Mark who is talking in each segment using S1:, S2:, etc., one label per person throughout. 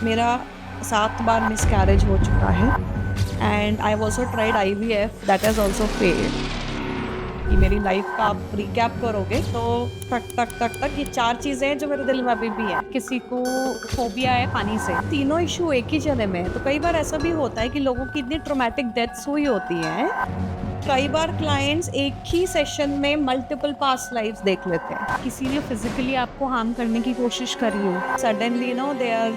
S1: मेरा 7 बार मिसकैरेज हो चुका है and I have also tried IVF, that has also failed. कि मेरी लाइफ का आप रिकैप करोगे तो टक टक टक टक ये 4 चीज़ें हैं जो मेरे दिल में अभी भी हैं।
S2: किसी को फोबिया है पानी से।
S1: तीनों इशू एक ही जने में है, तो कई बार ऐसा भी होता है कि लोगों की इतनी ट्रोमैटिक डेथ्स हुई होती हैं, कई बार क्लाइंट्स एक ही सेशन में मल्टीपल पास्ट लाइफ्स देख लेते हैं।
S2: किसी ने फिजिकली आपको हार्म करने की कोशिश करी हो,
S1: suddenly they are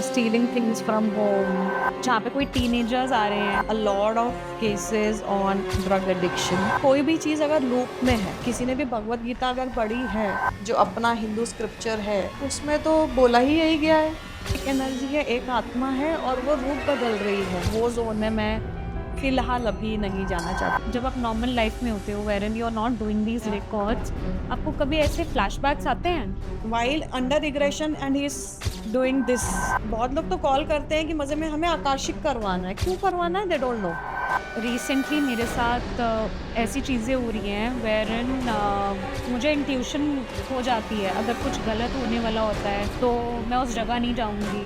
S1: stealing things from home.
S2: जहाँ पे कोई टीनेजर्स आ रहे हैं।
S1: A lot of cases on drug addiction। कोई भी चीज़ अगर लूप में है, किसी ने भी भगवत गीता अगर पढ़ी है जो अपना हिंदू स्क्रिप्चर है, उसमें तो बोला ही यही गया है, एक एनर्जी है, एक आत्मा है और वो रूप बदल रही है। वो जोन में मैं फिलहाल अभी नहीं जाना चाहती।
S2: जब आप नॉर्मल लाइफ में होते हो where and you are not doing these records, आपको कभी ऐसे फ्लैशबैक्स आते हैं?
S1: While under regression and he is doing this. बहुत लोग तो कॉल करते हैं कि मजे में हमें आकाशिक करवाना है। क्यों करवाना है? They don't no.
S2: रिसेंटली मेरे साथ ऐसी चीज़ें हो रही हैं वेर एन मुझे इंट्यूशन हो जाती है अगर कुछ गलत होने वाला होता है तो मैं उस जगह नहीं जाऊंगी।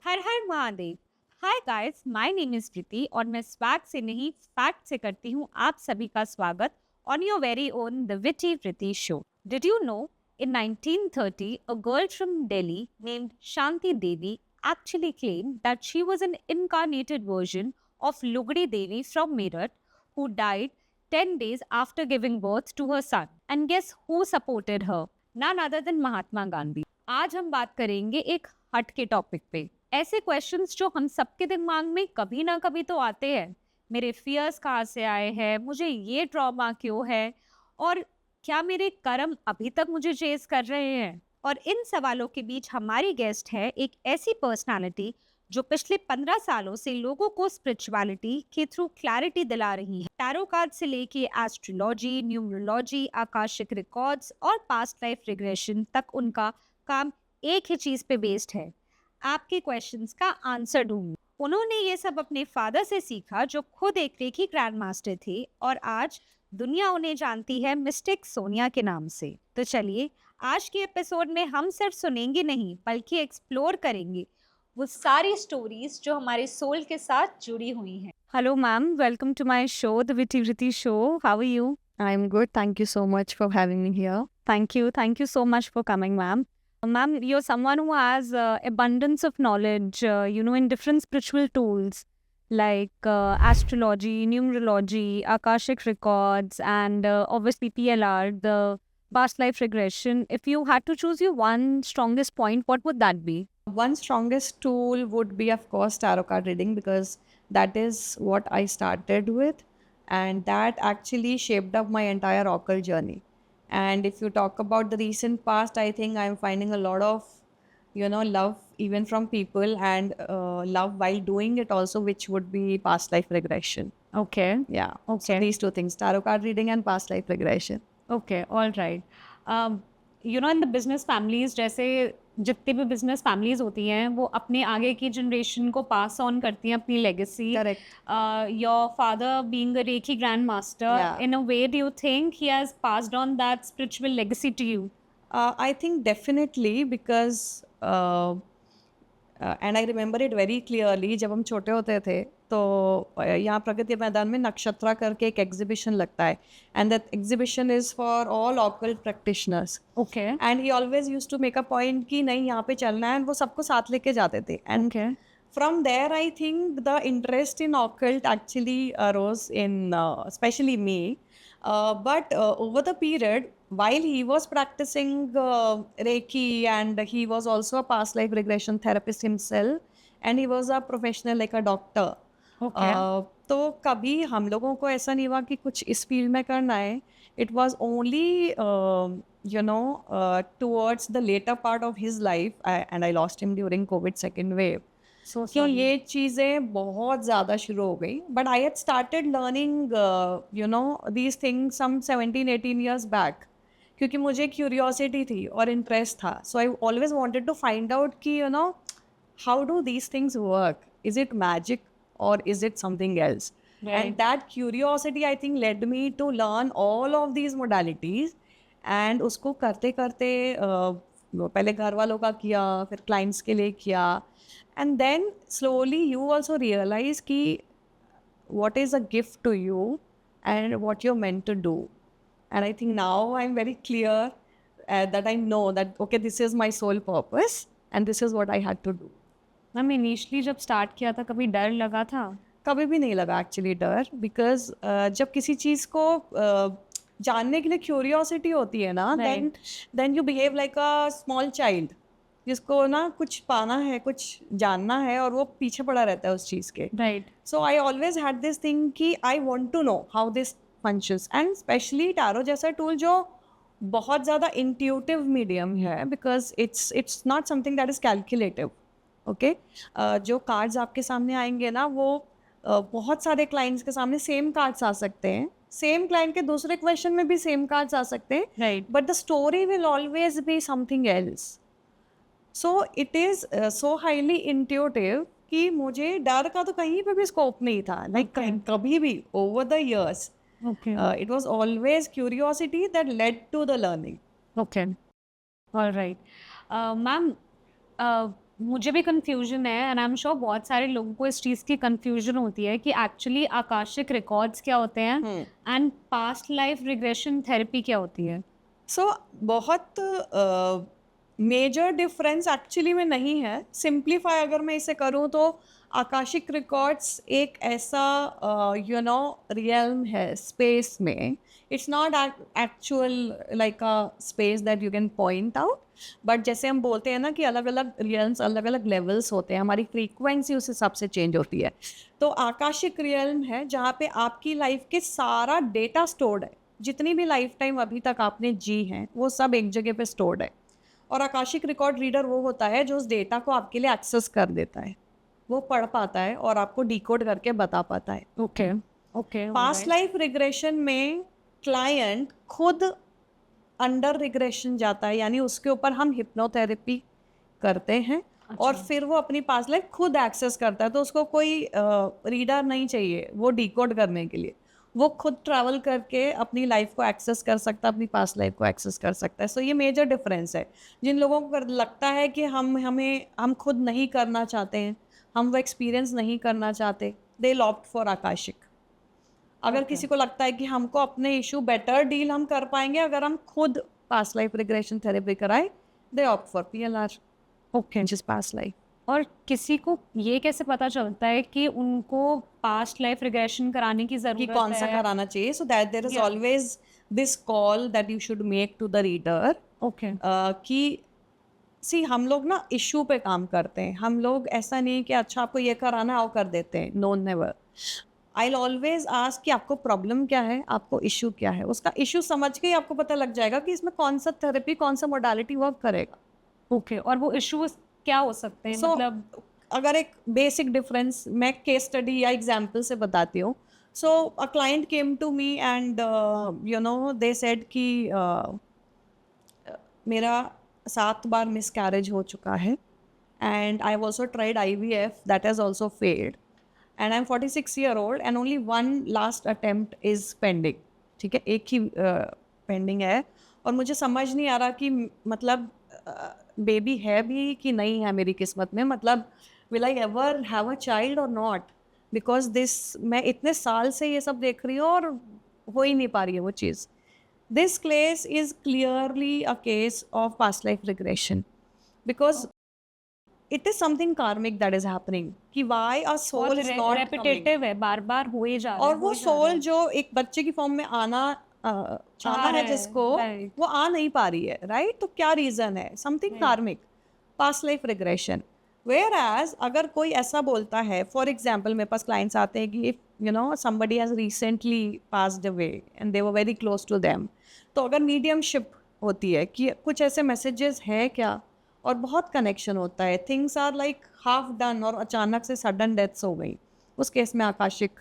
S2: हर हर Mahadev. Hi guys, my name is Preeti और मैं स्वैग से नहीं फैक्ट से करती हूँ आप सभी का स्वागत on your very own the witty Preeti show. Did you know in 1930 a girl from Delhi named Shanti Devi actually claimed that she was an incarnated version of Lugdi Devi from Meerut who died 10 days after giving birth to her son. And guess who supported her? None other than Mahatma Gandhi. आज हम बात करेंगे एक हट के topic पे। ऐसे questions जो हम सबके दिमाग में कभी ना कभी तो आते हैं। मेरे फियर्स कहाँ से आए हैं, मुझे ये ट्रॉमा क्यों है, और क्या मेरे कर्म अभी तक मुझे चेस कर रहे हैं। और इन सवालों के बीच हमारी गेस्ट है एक ऐसी पर्सनालिटी जो पिछले 15 सालों से लोगों को स्पिरिचुअलिटी के थ्रू क्लैरिटी दिला रही है। टैरो कार्ड से लेके एस्ट्रोलॉजी, न्यूमरोलॉजी, आकाशिक रिकॉर्ड्स और पास्ट लाइफ रिग्रेशन तक उनका काम एक ही चीज पे बेस्ड है, आपके क्वेश्चंस का आंसर ढूंढना। उन्होंने ये सब अपने फादर से सीखा जो खुद एक रेकी ग्रैंड मास्टर थे और आज दुनिया उन्हें जानती है मिस्टिक सोनिया के नाम से। तो चलिए आज के एपिसोड में हम सिर्फ सुनेंगे नहीं बल्कि एक्सप्लोर करेंगे वो सारी स्टोरीज जो हमारे सोल के साथ जुड़ी हुई हैं। Hello ma'am, welcome to my show the witty show. How are you?
S1: I'm good. Thank you so much for having me here.
S2: Thank you so much for coming, ma'am. Ma'am, you're someone who has abundance of knowledge, in different spiritual tools like astrology, numerology, Akashic records, and obviously PLR, the past life regression. If you had to choose your one strongest point, what would that be?
S1: One strongest tool would be, of course, tarot card reading, because that is what I started with, and that actually shaped up my entire occult journey. And if you talk about the recent past, I think I'm finding a lot of, love even from people, and love while doing it also, which would be past life regression.
S2: Okay.
S1: Yeah. So
S2: Okay.
S1: these two things: tarot card reading and past life regression.
S2: Okay, all right. In the business families, जैसे जितने भी business families होती हैं वो अपने आगे की generation को पास ऑन करती हैं अपनी legacy.
S1: Correct.
S2: Your father being a reiki grand master,
S1: Yeah.
S2: In a way do you think he has passed on that spiritual legacy to you?
S1: I think definitely, because and I remember it very clearly, जब हम छोटे होते थे तो यहाँ प्रगति मैदान में नक्षत्रा करके एक एग्जीबिशन लगता है, and that exhibition is for all occult practitioners.
S2: Okay.
S1: And he always used to make a point कि नहीं यहाँ पे चलना है, and वो सबको साथ लेके जाते थे. And
S2: Okay.
S1: from there I think the interest in occult actually arose in especially me. But over the period, while he was practicing Reiki, and he was also a past life regression therapist himself, and he was a professional like a doctor.
S2: Okay.
S1: तो कभी हम लोगों को ऐसा नहीं हुआ कि कुछ इस फील्ड में करना है. It was only towards the later part of his life, and I lost him during COVID second wave.
S2: So
S1: कि ये चीज़ें बहुत ज़्यादा शुरू हो गई. But I had started learning these things some 17-18 years back, क्योंकि मुझे क्यूरियोसिटी थी और इंटरेस्ट था. So I always wanted to find out कि how do these things work, is it magic or is it something else?
S2: Right.
S1: And that curiosity, I think, led me to learn all of these modalities. And उसको करते करते वो पहले घर वालों का किया, फिर क्लाइंट्स के लिए किया, and then slowly you also realise कि what is a gift to you and what you're meant to do. And I think now I'm very clear that I know that okay, this is my sole purpose and this is what I had to do.
S2: Ma'am initially जब start किया था कभी डर लगा था?
S1: कभी भी नहीं लगा एक्चुअली डर, बिकॉज जब किसी चीज़ को जानने के लिए क्यूरियोसिटी होती है ना, then you behave like a small child जिसको ना कुछ पाना है, कुछ जानना है, और वो पीछे पड़ा रहता है उस चीज़ के.
S2: Right.
S1: So I always had this thing कि I want to know how this functions, and specially tarot जैसा टूल जो बहुत ज़्यादा इंट्यूटिव मीडियम है, because it's not something that is calculative. Okay, जो कार्ड्स आपके सामने आएंगे ना, वो बहुत सारे क्लाइंट्स के सामने सेम कार्ड्स आ सकते हैं, सेम क्लाइंट के दूसरे क्वेश्चन में भी सेम कार्ड्स आ सकते हैं,
S2: right.
S1: But the story will always be something else. So it is so highly intuitive कि मुझे डर का तो कहीं पे भी स्कोप नहीं था, लाइक कभी भी over the years.
S2: Okay.
S1: It was always curiosity that led to the learning.
S2: Okay. Alright. Ma'am मुझे भी कंफ्यूजन है, एंड आई एम श्योर बहुत सारे लोगों को इस चीज़ की कंफ्यूजन होती है कि एक्चुअली आकाशिक रिकॉर्ड्स क्या होते हैं and past life regression therapy क्या होती है.
S1: सो बहुत मेजर डिफरेंस एक्चुअली में नहीं है. सिंप्लीफाई अगर मैं इसे करूँ तो आकाशिक रिकॉर्ड्स एक ऐसा रियल्म है स्पेस में. It's not actual like a space that you can point out, but जैसे हम बोलते हैं ना कि अलग अलग रियल्म्स अलग अलग लेवल्स होते हैं, हमारी फ्रीक्वेंसी उस हिसाब से चेंज होती है. तो आकाशिक रियल्म है जहाँ पे आपकी लाइफ के सारा डेटा स्टोर्ड है, जितनी भी लाइफ टाइम अभी तक आपने जी हैं वो सब एक जगह पे स्टोर्ड है. और आकाशिक रिकॉर्ड रीडर वो होता है जो उस डेटा को आपके लिए एक्सेस कर देता है, वो पढ़ पाता है और आपको डिकोड करके बता पाता है.
S2: Okay. Okay.
S1: Past life regression में क्लाइंट खुद अंडर रिग्रेशन जाता है, यानी उसके ऊपर हम हिप्नोथेरेपी करते हैं.
S2: अच्छा.
S1: और फिर वो अपनी पास्ट लाइफ खुद एक्सेस करता है, तो उसको कोई रीडर नहीं चाहिए वो डिकोड करने के लिए. वो खुद ट्रैवल करके अपनी लाइफ को एक्सेस कर सकता है, अपनी पास्ट लाइफ को एक्सेस कर सकता है. सो ये मेजर डिफरेंस है. जिन लोगों को लगता है कि हम खुद नहीं करना चाहते हैं, हम वो एक्सपीरियंस नहीं करना चाहते, दे ऑप्ट फॉर आकाशिक. अगर किसी को लगता है कि हमको अपने इशू बेटर डील हम कर पाएंगे अगर हम खुद पास्ट लाइफ रिग्रेशन थेरेपी कराए, दे ऑप्ट फॉर PLR.
S2: ओके.
S1: जिस पास्ट लाइफ.
S2: और किसी को ये कैसे पता चलता है कि उनको पास्ट लाइफ रिग्रेशन कराने की
S1: कि
S2: जरूरत
S1: कौन सा
S2: है?
S1: कराना चाहिए. So that there is always this call that you should make to the reader
S2: okay.
S1: कि सी हम लोग ना इशू पे काम करते हैं. हम लोग ऐसा नहीं कि अच्छा आपको ये कराना है, आओ कर देते हैं. No, never. I will always ask कि आपको प्रॉब्लम क्या है, आपको इशू क्या है. उसका इशू समझ के ही आपको पता लग जाएगा कि इसमें कौन सा थेरेपी, कौन सा मोडालिटी वर्क करेगा.
S2: ओके. और वो इश्यूज क्या हो सकते हैं? मतलब
S1: अगर एक बेसिक डिफरेंस मैं केस स्टडी या एग्जाम्पल से बताती हूँ. So a client came to me and they said कि मेरा 7 बार मिसकैरेज हो चुका है, and I have also tried IVF, that has also failed, and I am 46 year old and only one last attempt is pending. ठीक है, एक ही pending है, और मुझे समझ नहीं आ रहा कि मतलब बेबी है भी कि नहीं है मेरी किस्मत में. मतलब will I ever have a child और नॉट, बिकॉज दिस मैं इतने साल से ये सब देख रही हूँ और हो ही नहीं पा रही है वो चीज़. This case is clearly a case of past life regression, because it is something karmic that is happening कि why a soul is not
S2: repetitive है, बार बार हो ही जा रहा है.
S1: और वो सोल जो एक बच्चे की फॉर्म में आना चाहता है जिसको, वो आ नहीं पा रही है. राइट. तो क्या रीजन है? Something karmic, past life regression. Whereas अगर कोई ऐसा बोलता है, फॉर एग्जाम्पल मेरे पास क्लाइंट्स आते हैं कि if somebody has recently passed away and they were very close to them, तो अगर मीडियमशिप होती है कि कुछ ऐसे मैसेजेस है क्या, और बहुत कनेक्शन होता है, things are like half done और अचानक से सडन डेथ्स हो गई, उस केस में आकाशिक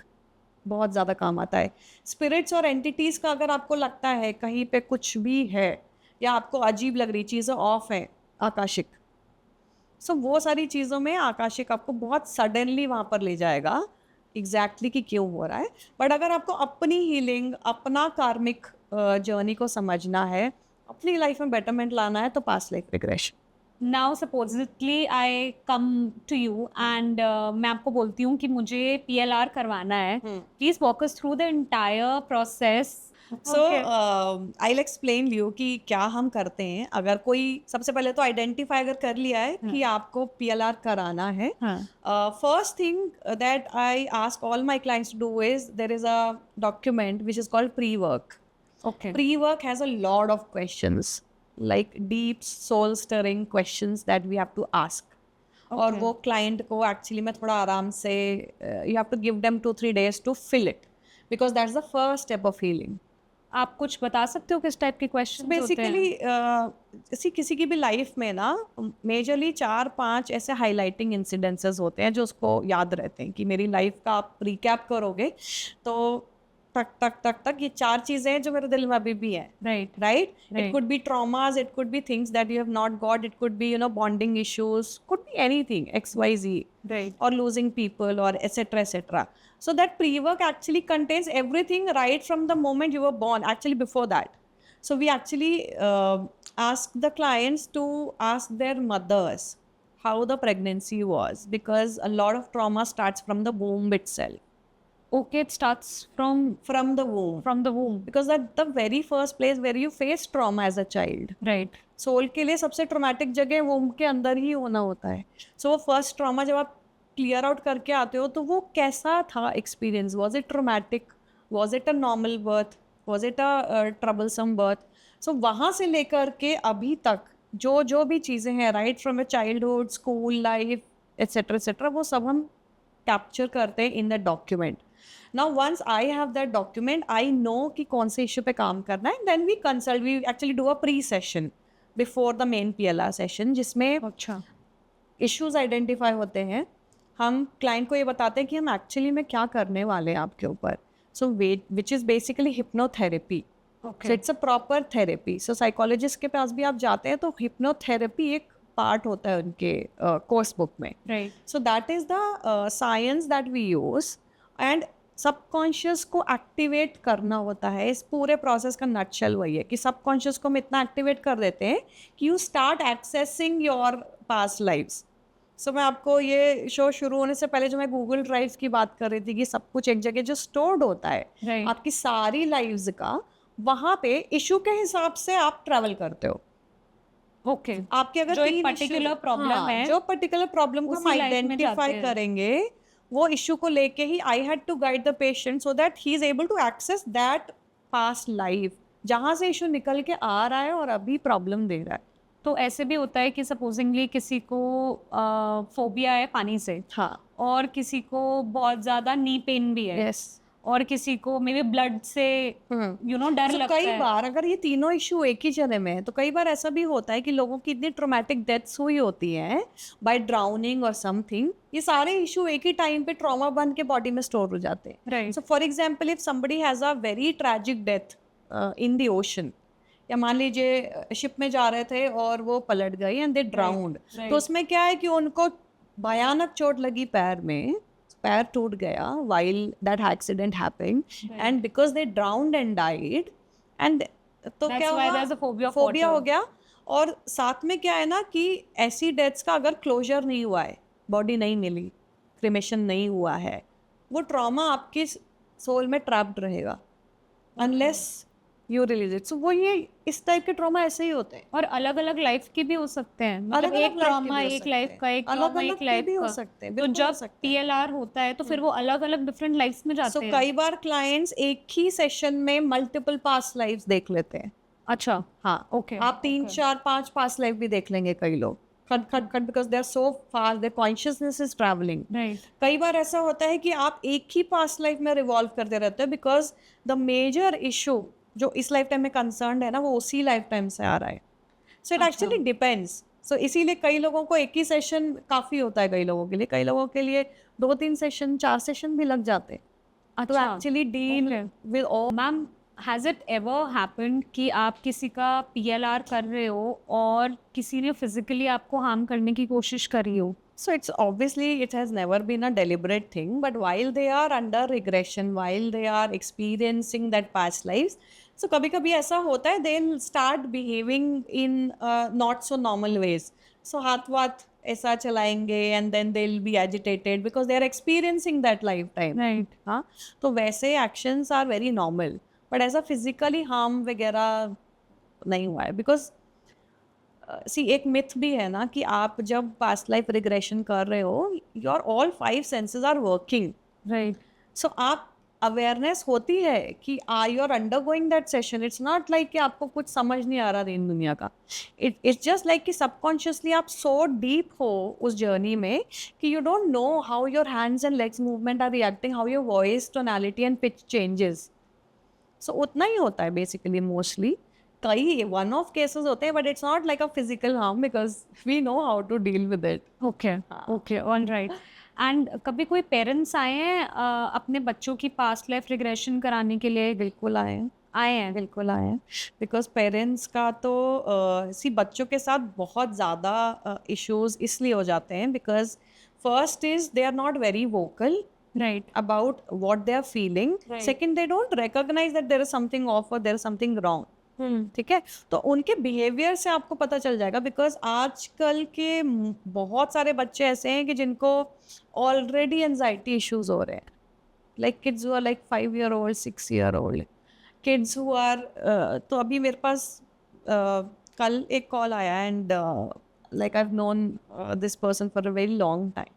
S1: बहुत ज़्यादा काम आता है. स्पिरिट्स और एंटिटीज़ का अगर आपको लगता है कहीं पे कुछ भी है या आपको अजीब लग रही चीज़ें ऑफ है, आकाशिक. सो वो सारी चीज़ों में आकाशिक आपको बहुत सडनली वहाँ पर ले जाएगा एग्जैक्टली कि क्यों हो रहा है. बट अगर आपको अपनी हीलिंग, अपना कार्मिक जर्नी को समझना है, अपनी लाइफ में बेटरमेंट लाना है तो past life regression.
S2: Now supposedly I come to you and मैं आपको बोलती हूँ कि मुझे PLR करवाना है. Please walk us through the entire process.
S1: So I explain you कि क्या हम करते हैं. अगर कोई सबसे पहले तो आइडेंटिफाई अगर कर लिया है कि आपको PLR कराना है, first thing that I ask all my clients to do is there is a document which is called pre work.
S2: Okay.
S1: Pre-work has a lot of questions, like deep soul stirring questions that we have to ask. और वो client को actually में थोड़ा आराम से you have to give them 2-3 days to fill it, because that's the first step of healing.
S2: आप कुछ बता सकते हो किस टाइप के क्वेश्चन
S1: बेसिकली किसी की भी लाइफ में ना मेजरली 4-5 ऐसे हाईलाइटिंग इंसिडेंसेस होते हैं जो उसको याद रहते हैं कि मेरी लाइफ का आप रिकैप करोगे तो तक तक तक तक ये 4 चीजें हैं जो मेरे दिल में अभी भी है. Right? It could be traumas, it could be things that you have not got, it could be, you know, bonding issues, could be anything, XYZ,
S2: Right.
S1: or losing people, or etc. So that pre-work actually contains everything right from the moment you were born, actually before that. So we actually ask the clients to ask their mothers how the pregnancy was, because a lot of trauma starts from the womb itself.
S2: Okay, it starts from
S1: the womb,
S2: the womb.
S1: because that's the very first place where you face trauma as a child.
S2: Right.
S1: Soul के लिए सबसे traumatic जगह वोम के अंदर ही होना होता है. सो वो फर्स्ट ट्रॉमा जब आप क्लियर आउट करके आते हो तो वो कैसा था experience? Was it traumatic? Was it a normal birth? Was it a troublesome birth? So वहाँ से लेकर के अभी तक जो भी चीज़ें हैं, right from A childhood, school life, etcetera, वो सब हम कैप्चर करते हैं in the document. Now once I have that document, I know कि कौन से इशू पे काम करना है. Then we consult, we actually do a pre-session before the main PLR session, जिसमें
S2: अच्छा.
S1: इश्यूज आइडेंटिफाई होते हैं. हम क्लाइंट को ये बताते हैं कि हम एक्चुअली में क्या करने वाले हैं आपके ऊपर. So which is basically hypnotherapy. So it's a proper therapy. So psychologist के पास भी आप जाते हैं तो हिप्नोथेरेपी एक पार्ट होता है उनके कोर्स बुक में.
S2: Right.
S1: So that is the science that we use. And subconscious को एक्टिवेट करना होता है. इस पूरे प्रोसेस का नटशेल वही है कि सबकॉन्शियस को हम इतना एक्टिवेट कर देते हैं कि you start accessing your past lives. So मैं आपको ये शो शुरू होने से पहले जो मैं गूगल ड्राइव्स की बात कर रही थी कि सब कुछ एक जगह जो स्टोर्ड होता है,
S2: Right.
S1: आपकी सारी लाइव्स का, वहाँ पे इशू के हिसाब से आप ट्रैवल करते हो.
S2: Okay.
S1: आपके अगर
S2: जो एक
S1: 3
S2: particular
S1: issue-
S2: problem
S1: हाँ,
S2: है,
S1: जो पर्टिकुलर प्रॉब्लम को हम
S2: उसी life में
S1: आइडेंटिफाई
S2: जाते हैं.
S1: करेंगे, वो इशू को लेके ही I had to guide the patient so that he is able to access that past life जहाँ से इशू निकल के आ रहा है और अभी प्रॉब्लम दे रहा है.
S2: तो ऐसे भी होता है कि सपोजिंगली किसी को फोबिया है पानी से,
S1: हाँ.
S2: और किसी को बहुत ज्यादा नी पेन भी है,
S1: यस.
S2: और किसी को मे बी ब्लड से डर
S1: So,
S2: लगता
S1: कई
S2: है.
S1: बार अगर ये तीनों इशू एक ही जगह में है तो कई बार ऐसा भी होता है कि लोगों की इतनी ट्रोमैटिक डेथ्स हुई होती हैं बाय ड्राउनिंग और समथिंग, ये सारे इशू एक ही टाइम पे ट्रॉमा बन के बॉडी में स्टोर हो जाते हैं.
S2: Right.
S1: So for example if somebody has a very tragic death in the ocean, या मान लीजिए शिप में जा रहे थे और वो पलट गई एंड दे ड्राउंड.
S2: right.
S1: तो उसमें क्या है कि उनको भयानक चोट लगी पैर में, पैर टूट गया while that accident happened, and because they drowned and died, and तो
S2: That's
S1: क्या
S2: why
S1: हुआ,
S2: there's a phobia of
S1: phobia
S2: water.
S1: हो गया. और साथ में क्या है ना कि ऐसी डेथ्स का अगर क्लोजर नहीं हुआ है, बॉडी नहीं मिली, क्रिमेशन नहीं हुआ है, वो ट्रॉमा आपकी सोल में ट्रैप्ड रहेगा अनलेस यू रिलीज इट. सो वो ये इस टाइप के ट्रॉमा ऐसे ही होते हैं.
S2: और अलग अलग लाइफ के भी हो सकते हैं, मतलब
S1: अलग-अलग
S2: एक
S1: life के
S2: ट्रॉमा
S1: भी हो
S2: एक
S1: सकते
S2: लाइफ
S1: हैं.
S2: का, एक
S1: अलग-अलग
S2: ट्रॉमा एक
S1: के
S2: लाइफ
S1: भी हो
S2: का.
S1: सकते हैं,
S2: तो
S1: बिल्कुल हो
S2: जब
S1: सकते हैं.
S2: PLR होता है तो फिर वो अलग अलग डिफरेंट लाइफ्स में
S1: सो
S2: जाते हैं.
S1: कई बार क्लाइंट्स एक ही सेशन में मल्टीपल पास्ट लाइव्स देख लेते हैं.
S2: अच्छा.
S1: हाँ.
S2: Okay,
S1: आप 3-4-5 पास्ट लाइफ भी देख लेंगे कई लोग, खट खट खट, because they are so fast, their consciousness is travelling.
S2: Right.
S1: कई बार ऐसा होता है कि आप एक ही पास्ट लाइफ में रिवॉल्व करते रहते हो बिकॉज द मेजर इशू जो इस लाइफ टाइम में कंसर्न है ना, वो उसी लाइफ टाइम से आ रहा है. So it actually depends. So इसीलिए कई लोगों को एक ही सेशन काफ़ी होता है, कई लोगों के लिए, कई लोगों के लिए 2-3 सेशन, 4 सेशन भी लग जाते हैं तो actually deal with all.
S2: Ma'am, has it ever happened कि आप किसी का PLR कर रहे हो और किसी ने फिजिकली आपको हार्म करने की कोशिश करी हो?
S1: So it's obviously it has never been a deliberate thing, but while they are under regression, while they are experiencing that past lives, सो कभी कभी ऐसा होता है, they start behaving in not so normal ways. So हाथ वाथ ऐसा चलाएंगे and then they will be agitated because they are experiencing that lifetime.
S2: Right.
S1: हाँ, तो वैसे actions are very normal, but ऐसा फिजिकली हार्म वगैरह नहीं हुआ है. बिकॉज सी एक मिथ भी है ना कि आप जब पास्ट लाइफ रिग्रेशन कर रहे हो, your all 5 senses are working.
S2: Right.
S1: So आप अवेयरनेस होती है कि you are undergoing that session. It's not like कि आपको कुछ समझ नहीं आ रहा दिन दुनिया का. इट्स जस्ट लाइक कि सबकॉन्शियसली आप सो डीप हो उस जर्नी में कि you don't know how your hands and legs movement are reacting, how your voice tonality and pitch changes. So उतना ही होता है बेसिकली मोस्टली. कई वन ऑफ केसेस होते हैं, but it's not like a physical harm because we know how to deal with it.
S2: Okay. Okay. All right. And कभी कोई parents आए हैं अपने बच्चों की पास्ट लाइफ रिग्रेशन कराने के लिए?
S1: बिल्कुल आए हैं,
S2: आए हैं.
S1: बिल्कुल आए हैं. बिकॉज पेरेंट्स का तो सी बच्चों के साथ बहुत ज़्यादा इश्यूज इसलिए हो जाते हैं because first is they are not very vocal
S2: right.
S1: about what they are feeling.
S2: Right.
S1: Second, they don't recognize that there is something off or there is something wrong. ठीक है, तो उनके बिहेवियर से आपको पता चल जाएगा. बिकॉज आजकल के बहुत सारे बच्चे ऐसे हैं कि जिनको ऑलरेडी एनजाइटी इश्यूज हो रहे हैं. Like kids who are like 5 year old 6 year old kids who are. तो अभी मेरे पास कल एक कॉल आया and like I have known this person for a very long time.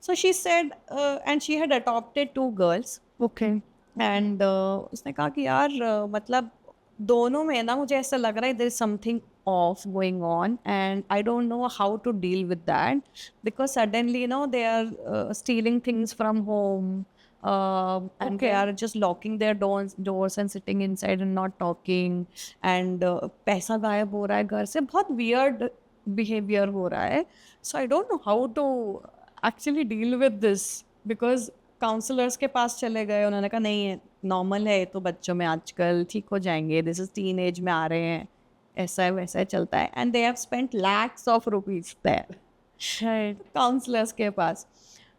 S1: So she said, and she had adopted 2 girls.
S2: Okay.
S1: And उसने कहा कि यार मतलब दोनों में ना मुझे ऐसा लग रहा है there is something off going on and I don't know how to deal with that because suddenly you know they are stealing things from home and they
S2: Okay.
S1: are just locking their doors and sitting inside and not talking and पैसा गायब हो रहा है घर से. बहुत weird behavior हो रहा है. So I don't know how to actually deal with this because counsellors के पास चले गए, उन्होंने कहा नहीं है नॉर्मल है तो बच्चों में आजकल ठीक हो जाएंगे, दिस इज टीन एज में आ रहे हैं, ऐसा है वैसा है चलता है. And they have spent lakhs of rupees there
S2: right.
S1: Counsellors के पास.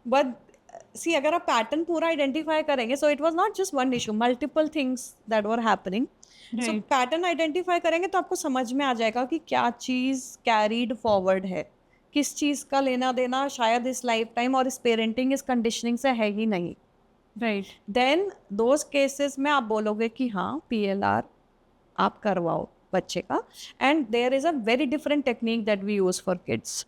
S1: बट सी अगर आप पैटर्न पूरा आइडेंटिफाई करेंगे, so it was not just one issue, multiple things that were happening. So
S2: Right.
S1: Pattern identify करेंगे तो आपको समझ में आ जाएगा कि क्या चीज़ कैरीड फॉरवर्ड है, किस चीज़ का लेना देना शायद इस लाइफ टाइम और इस पेरेंटिंग इस कंडीशनिंग से है ही नहीं.
S2: राइट.
S1: देन दोज केसेस में आप बोलोगे कि हाँ PLR आप करवाओ बच्चे का. And there is a very different technique that we use for kids.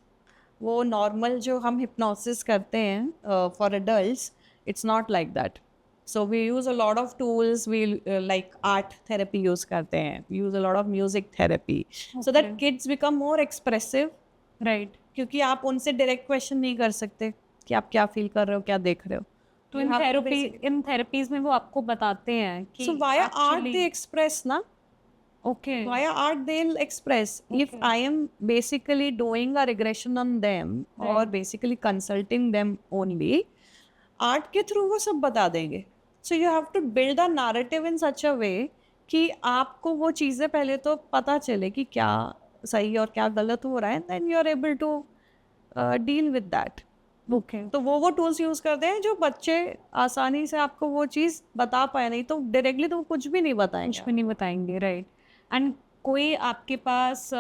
S1: वो नॉर्मल जो हम हिप्नोसिस करते हैं for adults, it's not like that. So we use a lot of tools. We like art therapy use करते हैं, use a lot of music therapy so that
S2: Okay.
S1: Kids become more expressive.
S2: Right.
S1: क्योंकि आप उनसे direct question नहीं कर सकते कि आप क्या फील कर रहे हो, क्या देख रहे हो.
S2: तो
S1: You
S2: in
S1: have to
S2: therapy
S1: basic-
S2: in therapies में वो आपको बताते हैं कि
S1: So via art
S2: actually-
S1: they express ना.
S2: Okay.
S1: Via art they'll express. If
S2: Okay.
S1: I am basically doing a regression on them or
S2: Right.
S1: basically consulting them only, art के through वो सब बता देंगे. So you have to build a narrative in such a way कि आपको वो चीज़ें पहले तो पता चले कि क्या सही और क्या गलत हो रहा है. Then you are able to deal with that.
S2: Okay.
S1: तो वो टूल्स यूज़ करते हैं जो बच्चे आसानी से आपको वो चीज़ बता पाए. नहीं तो डायरेक्टली तो वो कुछ भी नहीं
S2: कुछ
S1: बताएंगे.
S2: भी नहीं बताएंगे. राइट. एंड कोई आपके पास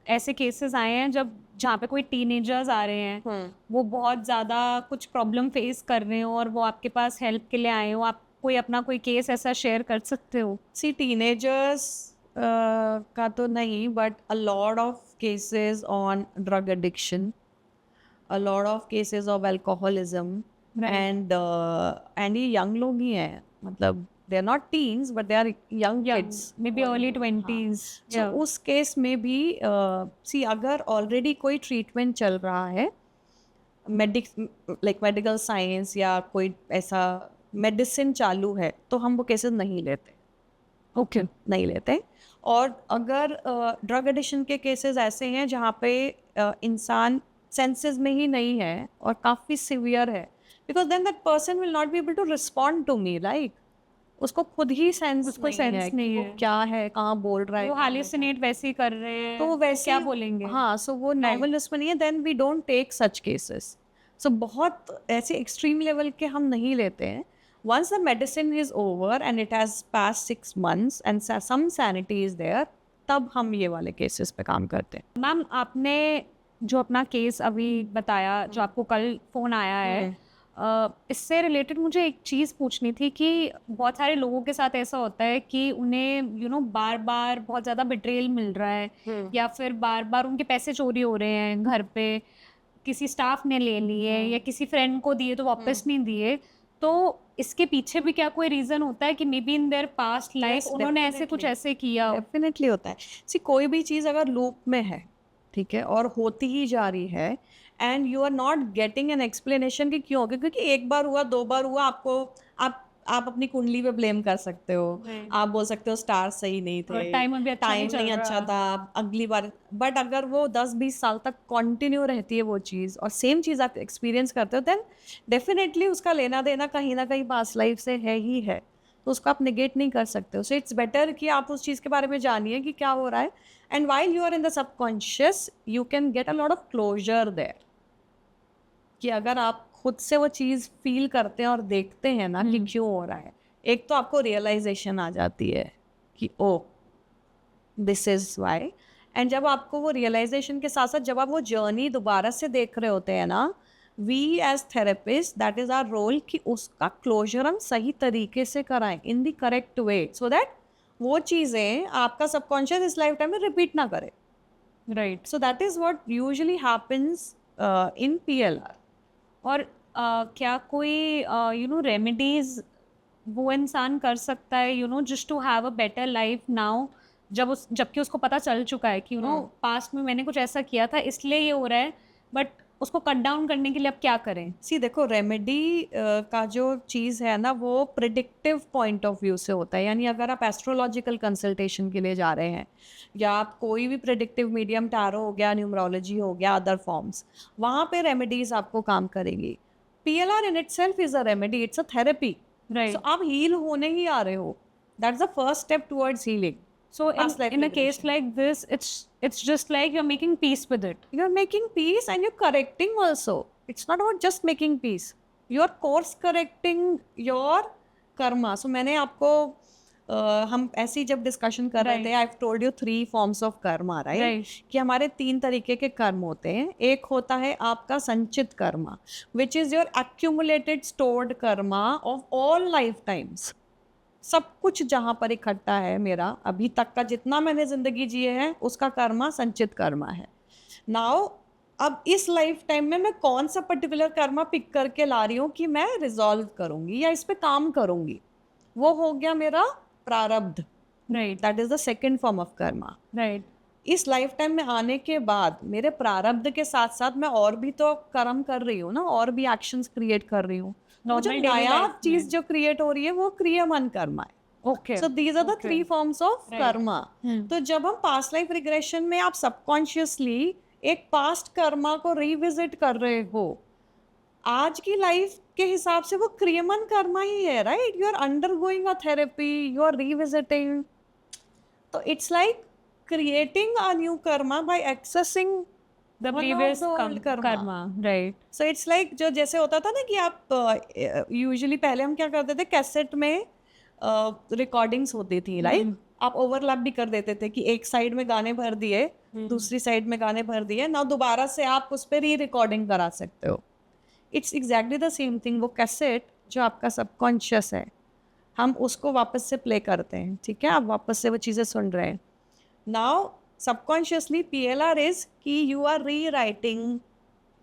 S2: ऐसे केसेस आए हैं जब जहाँ पे कोई टीनेजर्स आ रहे हैं, वो बहुत ज़्यादा कुछ प्रॉब्लम फेस कर रहे हो और वो आपके पास हेल्प के लिए आए हो, आप कोई अपना कोई केस ऐसा शेयर कर सकते हो?
S1: सी टीनेजर्स का तो नहीं, but a lot of cases on drug addiction, a lot of cases of alcoholism.
S2: Right.
S1: and ये young लोग ही हैं, मतलब they are not teens but they are young kids.
S2: May be early 20s.
S1: So उस case में भी सी अगर already कोई treatment चल रहा है, मेडिकल साइंस या कोई ऐसा मेडिसिन चालू है, तो हम वो केसेस नहीं लेते.
S2: ओके.
S1: नहीं लेते. और अगर ड्रग एडिक्शन के केसेस ऐसे हैं जहाँ पे इंसान सेंसेस में ही नहीं है और काफ़ी सिवियर है, because then that person will not be able to respond to me. Like उसको खुद ही सेंस
S2: उसको
S1: नहीं
S2: sense
S1: है कि
S2: नहीं
S1: वो
S2: है.
S1: क्या है, कहाँ बोल रहा है,
S2: वो हालिसिनेट वैसे ही कर रहे हैं,
S1: तो वो वैसे
S2: क्या बोलेंगे?
S1: हाँ. सो वो नॉर्मल उसमें नहीं है. Then we don't take such cases. So बहुत ऐसे एक्सट्रीम लेवल के हम नहीं लेते हैं. once the medicine is over and it has passed 6 months and some sanity is there, तब हम ये वाले केसेस पे काम करते हैं.
S2: मैम आपने जो अपना केस अभी बताया, जो आपको कल फोन आया है, इससे रिलेटेड मुझे एक चीज़ पूछनी थी कि बहुत सारे लोगों के साथ ऐसा होता है कि उन्हें बार बार बहुत ज़्यादा बिट्रेल मिल रहा है, या फिर बार बार उनके पैसे चोरी हो रहे हैं घर पे, किसी स्टाफ ने ले लिए या किसी फ्रेंड को दिए तो वापस नहीं दिए. तो इसके पीछे भी क्या कोई रीजन होता है कि may be in their past life उन्होंने ऐसे कुछ ऐसे किया?
S1: डेफिनेटली होता है. सी कोई भी चीज़ अगर लूप में है, ठीक है, और होती ही जा रही है and you are not getting an explanation कि क्यों, क्योंकि एक बार हुआ, 2 बार हुआ, आपको आप अपनी कुंडली पे ब्लेम कर सकते हो. आप बोल सकते हो स्टार सही नहीं थे,
S2: टाइम भी अच्छा
S1: टाइम नहीं अच्छा था, अगली बार. बट अगर वो 10-20 साल तक कंटिन्यू रहती है वो चीज़ और सेम चीज़ आप एक्सपीरियंस करते हो, देन डेफिनेटली उसका लेना देना कहीं ना कहीं पास्ट लाइफ से है ही है. तो उसको आप निगेट नहीं कर सकते हो. सो इट्स बेटर कि आप उस चीज़ के बारे में जानिए कि क्या हो रहा है. And while you are in the subconscious you can get a lot of closure there, कि अगर आप खुद से वो चीज़ फील करते हैं और देखते हैं ना कि क्यों हो रहा है, एक तो आपको रियलाइजेशन आ जाती है कि ओ दिस इज़ वाई. एंड जब आपको वो रियलाइजेशन के साथ साथ जब आप वो जर्नी दोबारा से देख रहे होते हैं ना, we as therapist that is our role कि उसका क्लोजर हम सही तरीके से कराएं in the correct way, so that वो चीज़ें आपका सबकॉन्शियस इस लाइफ टाइम में रिपीट ना करे.
S2: Right.
S1: So that is what usually happens in PLR.
S2: और क्या कोई रेमेडीज वो इंसान कर सकता है just to have a better life now, जबकि उसको पता चल चुका है कि पास्ट में मैंने कुछ ऐसा किया था इसलिए ये हो रहा है, बट उसको कट डाउन करने के लिए अब क्या करें?
S1: सी देखो, रेमेडी का जो चीज़ है ना वो प्रिडिक्टिव पॉइंट ऑफ व्यू से होता है. यानी अगर आप एस्ट्रोलॉजिकल कंसल्टेशन के लिए जा रहे हैं या आप कोई भी प्रिडिक्टिव मीडियम, टैरो हो गया, न्यूमरोलॉजी हो गया, अदर फॉर्म्स, वहाँ पे रेमेडीज आपको काम करेंगी. PLR in itself is a remedy, it's a therapy.
S2: Right.
S1: So आप हील होने ही आ रहे हो. That's the first step towards healing.
S2: So in a case like this, it's just like you're making peace with it.
S1: You're making peace and you're correcting also. It's not about just making peace. You're course correcting your karma. So मैंने आपको हम ऐसी जब discussion कर रहे थे, I've told you 3 forms of karma, right? कि हमारे 3 तरीके के कर्म होते हैं. एक होता है आपका संचित Karma, which is your accumulated stored karma of all lifetimes. सब कुछ जहाँ पर इकट्ठा है मेरा अभी तक का जितना मैंने ज़िंदगी जिए हैं उसका कर्मा संचित कर्मा है. नाउ अब इस लाइफ टाइम में मैं कौन सा पर्टिकुलर कर्मा पिक करके ला रही हूँ कि मैं रिजॉल्व करूँगी या इस पे काम करूँगी, वो हो गया मेरा प्रारब्ध.
S2: Right.
S1: That is the second form of Karma.
S2: Right.
S1: इस लाइफ टाइम में आने के बाद मेरे प्रारब्ध के साथ साथ मैं और भी तो कर्म कर रही हूँ ना, और भी एक्शंस क्रिएट कर रही हूँ. जो नया चीज जो क्रिएट हो रही है वो क्रियामान कर्मा है.
S2: Okay.
S1: So these are the 3 forms of karma. तो जब हम पास्ट लाइफ रिग्रेशन में आप सबकॉन्शियसली एक पास्ट कर्मा को रिविजिट कर रहे हो, आज की लाइफ के हिसाब से वो क्रियामान कर्मा ही है, right? You are undergoing a therapy, you are revisiting. तो it's like creating a new karma by accessing
S2: the previous karma. Right.
S1: So it's like जो जैसे होता था ना कि आप यूजुअली पहले हम क्या करते थे, कैसेट में रिकॉर्डिंग्स होती थी, लाइक आप ओवरलैप भी कर देते थे कि एक साइड में गाने भर दिए, दूसरी साइड में गाने भर दिए ना, दोबारा से आप उस पर री रिकॉर्डिंग करा सकते हो. It's exactly the same thing. वो कैसेट जो आपका सबकॉन्शियस है, हम उसको वापस से प्ले करते हैं, ठीक है? आप वापस से वो चीज़ें सुन रहे हैं. Now, subconsciously, PLR is कि you are rewriting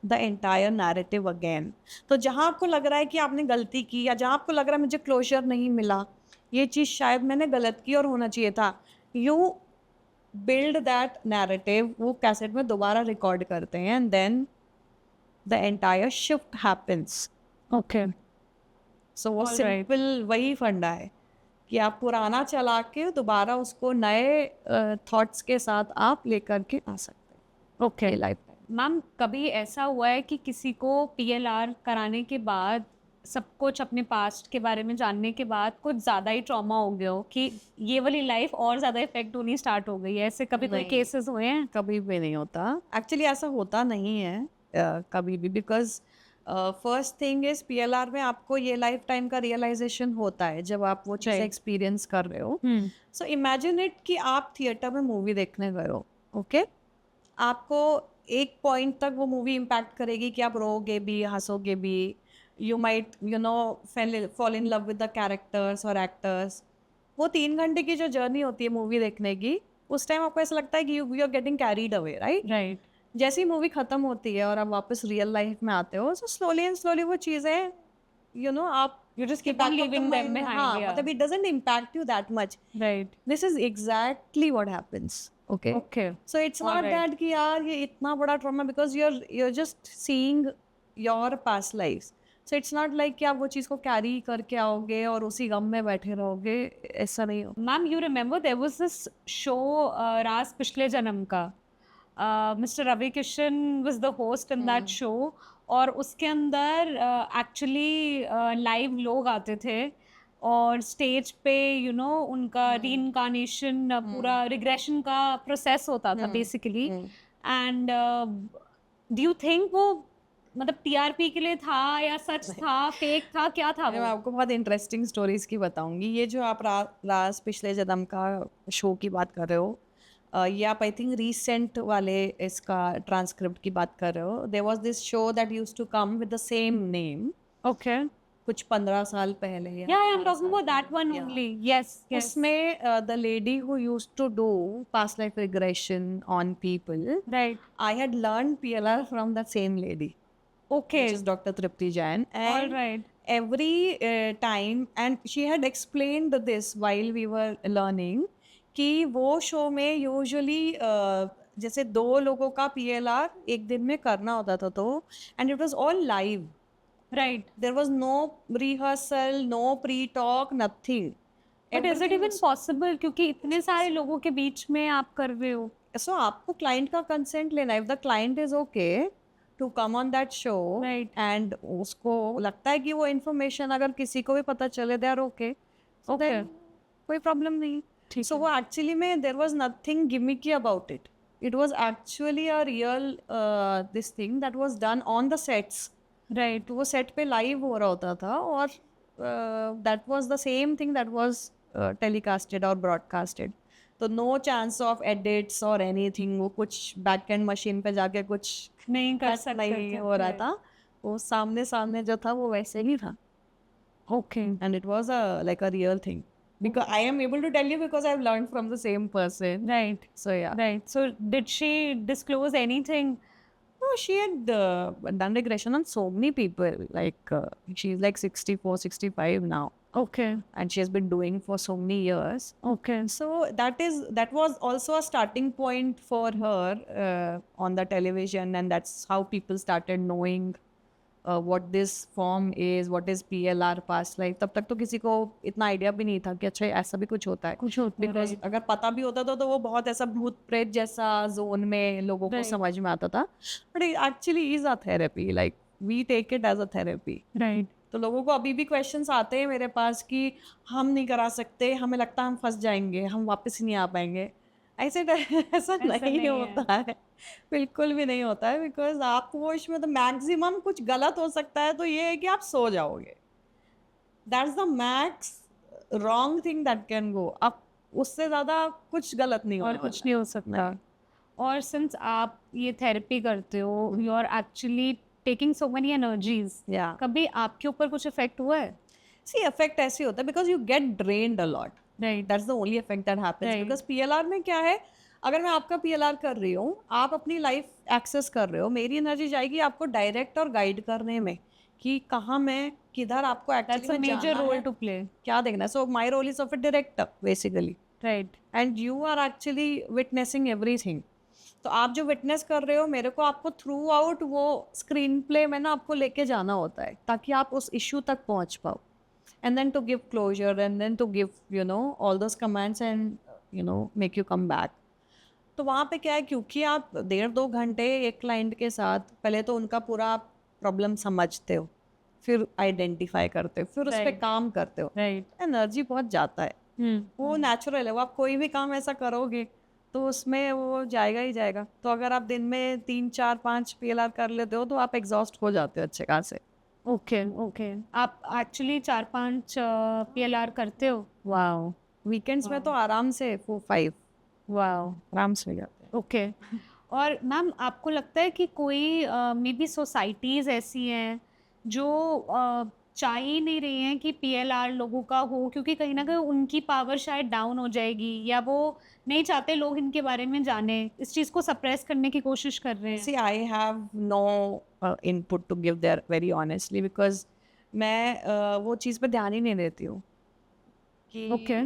S1: the entire narrative again. तो जहाँ आपको लग रहा है कि आपने गलती की या जहाँ आपको लग रहा है मुझे क्लोजर नहीं मिला, ये चीज़ शायद मैंने गलत की और होना चाहिए था, you build that narrative, वो कैसेट में दोबारा रिकॉर्ड करते हैं and then the entire shift happens.
S2: Okay.
S1: So वो सिंपल वही फंडा है कि आप पुराना चला के दोबारा उसको नए थॉट्स के साथ आप लेकर के आ सकते हैं.
S2: ओके.
S1: लाइफ
S2: मैम, कभी ऐसा हुआ है कि किसी को PLR कराने के बाद, सब कुछ अपने पास्ट के बारे में जानने के बाद कुछ ज़्यादा ही ट्रॉमा हो गया हो कि ये वाली लाइफ और ज़्यादा इफेक्ट होनी स्टार्ट हो गई है? ऐसे कभी कोई केसेस हुए हैं?
S1: कभी भी नहीं होता. एक्चुअली ऐसा होता नहीं है कभी भी, because first thing is PLR में आपको ये लाइफ टाइम का रियलाइजेशन होता है जब आप वो चीज़
S2: Right.
S1: एक्सपीरियंस कर रहे हो.
S2: Hmm.
S1: सो इमेजिन इट कि आप थिएटर में मूवी देखने गए हो. ओके, आपको एक पॉइंट तक वो मूवी इम्पैक्ट करेगी कि आप रोओगे भी, हंसोगे भी. You might fall in love with the characters और एक्टर्स. वो 3 घंटे की जो जर्नी होती है मूवी देखने की, उस टाइम आपको ऐसा लगता है कि you are getting carried away, right?
S2: Right.
S1: जैसे ही मूवी खत्म होती है और आप वापस रियल लाइफ में आते हो, सो स्लोली एंड स्लोली वो चीज़ें आप
S2: You just keep
S1: back
S2: on
S1: of the
S2: leaving them
S1: mind,
S2: behind.
S1: हाँ,
S2: Yeah.
S1: मतलब it doesn't impact you that much.
S2: Right.
S1: This is exactly what happens. Okay.
S2: Okay.
S1: So it's
S2: All
S1: not
S2: right.
S1: that कि यार ये इतना बड़ा trauma, because you're just seeing your past lives. So it's not like कि आप वो चीज़ को carry करके आओगे और उसी गम में बैठे रहोगे. ऐसा नहीं हो.
S2: Ma'am, you remember there was this show, राज पिछले जन्म का. Mr. Ravi Kishan was the host in that show. और उसके अंदर एक्चुअली लाइव लोग आते थे और स्टेज पे उनका रीइंकार्नेशन पूरा रिग्रेशन का प्रोसेस होता था basically. And do you think वो मतलब टीआरपी के लिए था या सच था, फेक था, क्या था
S1: मैं
S2: वो?
S1: आपको बहुत इंटरेस्टिंग स्टोरीज की बताऊंगी. ये जो आप राज पिछले जन्म का शो की बात कर रहे हो, ये आप आई थिंक रीसेंट वाले इसका ट्रांसक्रिप्ट की बात कर रहे हो. There was this show that used to come with the same name
S2: okay.
S1: कुछ 15 साल पहले या
S2: Yeah, I'm talking about that one
S1: Yeah.
S2: only. Yes, yes.
S1: उसमें the lady who used to do past life regression on people,
S2: Right.
S1: I had learned PLR from that same lady,
S2: Okay.
S1: which is Dr. Tripti Jain.
S2: All
S1: And
S2: right.
S1: every time, and she had explained this while we were learning, कि वो show में usually जैसे 2 लोगों का PLR एक दिन में करना होता था, तो and it was all live.
S2: Right.
S1: There was no rehearsal, no pre talk, nothing.
S2: But is it even possible? क्योंकि इतने सारे लोगों के बीच में आप कर रहे हो.
S1: सो आपको क्लाइंट का कंसेंट लेना है. If the client is okay to come on that show
S2: Right.
S1: And उसको लगता है कि वो इन्फॉर्मेशन अगर किसी को भी पता चले, दे आर ओके,
S2: Okay.
S1: कोई प्रॉब्लम नहीं.
S2: ठीक
S1: सो वो एक्चुअली में there was nothing gimmicky about it. It was actually a real this thing that was done on the sets.
S2: Right.
S1: तो वो सेट पे लाइव हो रहा होता था और that was the same thing that was telecasted और ब्रॉडकास्टेड. तो नो चांस ऑफ एडिट्स और एनीथिंग. वो कुछ बैक एंड मशीन पे जाके कुछ
S2: नहीं कर
S1: cut
S2: सकते
S1: नहीं
S2: थे.
S1: हो रहा था. वो सामने सामने जो था वो वैसे ही था.
S2: Okay.
S1: And it was like a real thing, because I am able to tell you because I've learned from the same person.
S2: Right.
S1: So yeah.
S2: Right. So did she disclose anything?
S1: No, she had done regression on so many people. Like she's like 64, 65 now,
S2: Okay.
S1: and she has been doing for so many years.
S2: Okay.
S1: So that was also a starting point for her on the television, and that's how people started knowing what this form is, what is PLR past life. तब तक तो किसी को इतना idea भी नहीं था कि अच्छा ऐसा भी कुछ होता है.
S2: कुछ होता है.
S1: बिकॉज अगर पता भी होता था तो वो बहुत ऐसा भूत प्रेत जैसा जोन में लोगों को
S2: Right.
S1: समझ में आता था. But it actually is a therapy. Like we take it as a therapy.
S2: Right.
S1: तो लोगों को अभी भी क्वेश्चंस आते हैं मेरे पास कि हम नहीं करा सकते, हमें लगता है हम फंस जाएंगे, हम वापस ही नहीं आ पाएंगे. ऐसा नहीं
S2: नहीं है.
S1: होता है. बिल्कुल भी नहीं होता है. बिकॉज आपको वो इसमें तो मैक्सिमम कुछ गलत हो सकता है, तो ये है कि आप सो जाओगे. That's the max wrong thing that can go. अब उससे ज़्यादा कुछ गलत नहीं
S2: और
S1: होने
S2: कुछ
S1: वाला
S2: नहीं हो सकता. और सिंस आप ये थेरेपी करते हो, you are actually taking so many energies.
S1: है. या
S2: कभी आपके ऊपर कुछ इफेक्ट हुआ है?
S1: सी इफेक्ट ऐसे होता है because you get drained a lot.
S2: Right.
S1: That's the only effect that happens.
S2: Right.
S1: Because PLR में क्या है, अगर मैं आपका पीएलआर कर रही हूँ, आप अपनी लाइफ एक्सेस कर रहे हो, मेरी एनर्जी जाएगी आपको डायरेक्ट और गाइड करने में कि कहाँ मैं किधर आपको
S2: that's a
S1: actually
S2: major role to play.
S1: क्या देखना है. So my role is of a director basically,
S2: right.
S1: And you are actually witnessing everything. तो आप जो विटनेस कर रहे हो, मेरे को आपको थ्रू आउट वो स्क्रीन प्ले में ना आपको लेके जाना होता है ताकि आप उस इशू तक पहुंच पाओ. And then to give closure, and then to give all those commands, and make you come back. तो वहाँ पे क्या है, क्योंकि आप 1.5-2 घंटे एक क्लाइंट के साथ पहले तो उनका पूरा प्रॉब्लम समझते हो, फिर आइडेंटिफाई करते हो, फिर उस पर
S2: Right.
S1: काम करते हो.
S2: राइट.
S1: एनर्जी बहुत जाता है. वो नेचुरल है. वो आप कोई भी काम ऐसा करोगे तो उसमें वो जाएगा ही जाएगा। तो अगर आप दिन में 3 4 5 पीएलआर कर लेते हो तो आप एग्जॉस्ट हो जाते हो अच्छे खासे।
S2: ओके ओके, आप एक्चुअली 4-5 पीएलआर करते हो?
S1: वाओ! वीकेंड्स में तो आराम से 4 5
S2: वाओ,
S1: आराम से हो जाते हैं।
S2: ओके। और मैम आपको लगता है कि कोई मे बी सोसाइटीज़ ऐसी हैं जो चाह ही नहीं रही हैं कि पीएलआर लोगों का हो, क्योंकि कहीं न कहीं उनकी पावर शायद डाउन हो जाएगी, या वो नहीं चाहते लोग इनके बारे में जानें, इस चीज़ को सप्रेस करने की कोशिश कर रहे हैं?
S1: See, I have no input to give there very honestly because मैं वो चीज़ पे ध्यान ही नहीं देती हूँ कि
S2: ओके,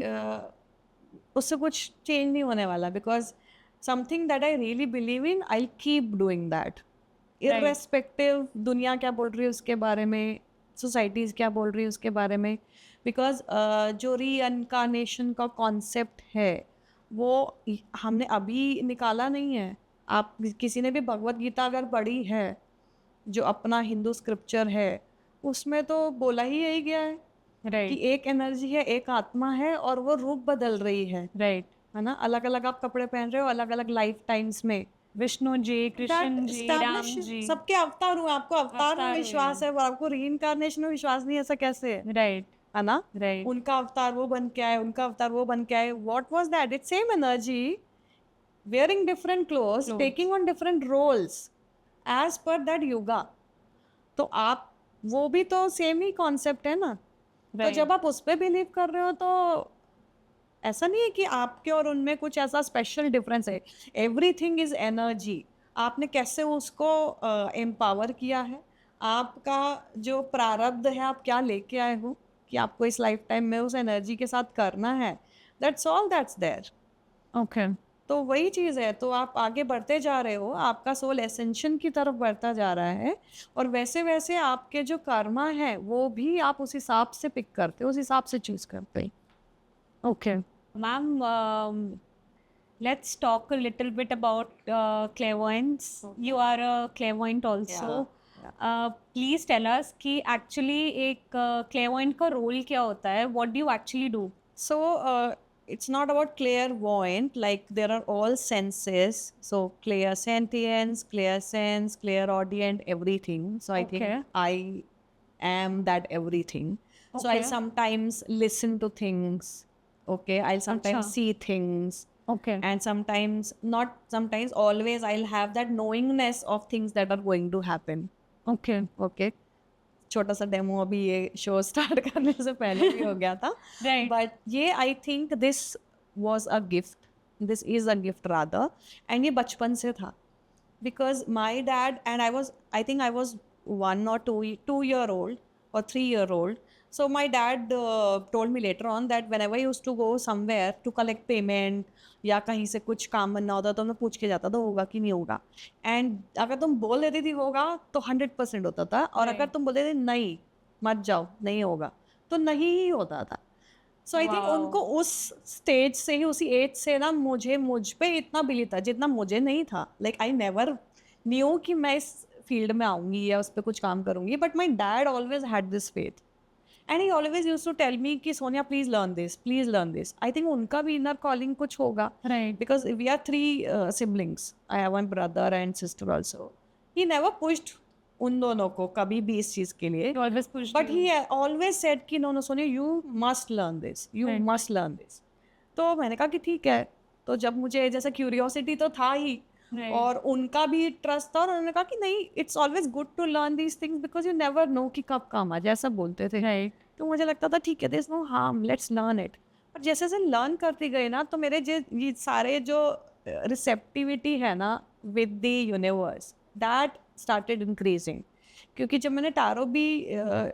S1: उससे कुछ चेंज नहीं होने वाला because something that I really believe in I keep doing that irrespective दुनिया क्या बोल रही है उसके बारे में, सोसाइटीज़ क्या बोल रही है उसके बारे में। बिकॉज जो रीअनकारनेशन का कॉन्सेप्ट है वो हमने अभी निकाला नहीं है। आप किसी ने भी भगवत गीता अगर पढ़ी है जो अपना हिंदू स्क्रिप्चर है उसमें तो बोला ही यही गया है कि
S2: राइट,
S1: एक एनर्जी है, एक आत्मा है और वो रूप बदल रही
S2: राइट।
S1: है ना। अलग अलग आप कपड़े पहन रहे हो अलग अलग लाइफ टाइम्स में।
S2: विष्णु जी, कृष्ण जी, राम
S1: Establish
S2: जी।
S1: सबके अवतार हुए, आपको अवतार में
S2: अवतार हुए
S1: विश्वास
S2: हैं।
S1: है और आपको रीइंकारनेशन में विश्वास नहीं है, ऐसा कैसे
S2: राइट,
S1: है ना।
S2: राइट।
S1: उनका अवतार वो बन के आए, उनका अवतार वो बन के आए। What was that? It's same energy wearing different clothes,
S2: clothes,
S1: taking on different roles as per that yoga। तो आप वो भी तो सेम ही कॉन्सेप्ट है ना। तो
S2: राइट।
S1: जब आप उस पर बिलीव कर रहे हो तो ऐसा नहीं है कि आपके और उनमें कुछ ऐसा स्पेशल डिफरेंस है। Everything is energy. आपने कैसे उसको एम्पावर किया है, आपका जो प्रारब्ध है, आप क्या लेके आए हो कि आपको इस लाइफ टाइम में उस एनर्जी के साथ करना है। That's all that's there.
S2: Okay,
S1: तो वही चीज़ है। तो आप आगे बढ़ते जा रहे हो, आपका सोल एसेंशन की तरफ बढ़ता जा रहा है और वैसे वैसे आपके जो कर्मा है वो भी आप उस हिसाब से पिक करते हो, उस हिसाब से चूज करते हो।
S2: Okay. Ma'am, let's talk a little bit about clairvoyance. You are a clairvoyant also. Please tell us कि actually एक clairvoyant का role क्या होता है? What do you actually do?
S1: So it's not about clairvoyant, like there are all senses. So clairsentience, clairsense, clairaudient, everything. So I
S2: Okay.
S1: think I am that everything. So I'll
S2: Okay.
S1: sometimes listen to things. Okay, I'll sometimes
S2: अच्छा।
S1: see things.
S2: Okay.
S1: And sometimes, not sometimes, always I'll have that knowingness of things that are going to happen.
S2: Okay.
S1: Okay. छोटा सा demo अभी ये show start करने से पहले भी हो गया था।
S2: Right.
S1: बट ये I think this was a gift, this is a gift rather. And ये बचपन से था because my dad and I think I was 1 or 2 year old or 3 year old. So my dad told me later on that whenever I used to go somewhere to collect payment या कहीं से कुछ काम बनना होता तो मैं पूछ के जाता था होगा कि नहीं होगा। एंड अगर तुम बोल देती थी होगा तो 100% होता था, और अगर
S2: Right.
S1: तुम बोलते थे नहीं मत जाओ नहीं होगा तो नहीं ही होता था। So I think
S2: Wow.
S1: उनको उस स्टेज से ही, उसी एज से ना, मुझ पे इतना बिलीव था जितना मुझे नहीं था। लाइक आई नेवर न्यू कि मैं इस फील्ड में आऊंगी या उस पर कुछ काम करूंगी, but my dad always had this faith and he always use to tell me कि Sonia please learn this, please learn this. I think उनका भी इनर कॉलिंग कुछ होगा
S2: Right.
S1: because we are 3 siblings. I have one brother and sister also. He never pushed उन दोनों को कभी भी इस चीज़ के लिए,
S2: You always push
S1: but
S2: you.
S1: he always said कि no no Sonia you must learn this, you
S2: Right.
S1: must learn this। तो मैंने कहा कि ठीक है। तो जब मुझे जैसे क्यूरियोसिटी तो था ही
S2: Right.
S1: और उनका भी ट्रस्ट था, और उन्होंने कहा कि नहीं it's always good to learn these things because you never know कि कब काम आ जाए, ऐसा बोलते थे।
S2: Right.
S1: तो मुझे लगता था ठीक है there is no harm, let's learn it. पर जैसे जैसे लर्न करती गई ना तो मेरे ये सारे जो रिसेप्टिविटी है ना with the universe, that started increasing. क्योंकि जब मैंने टारो भी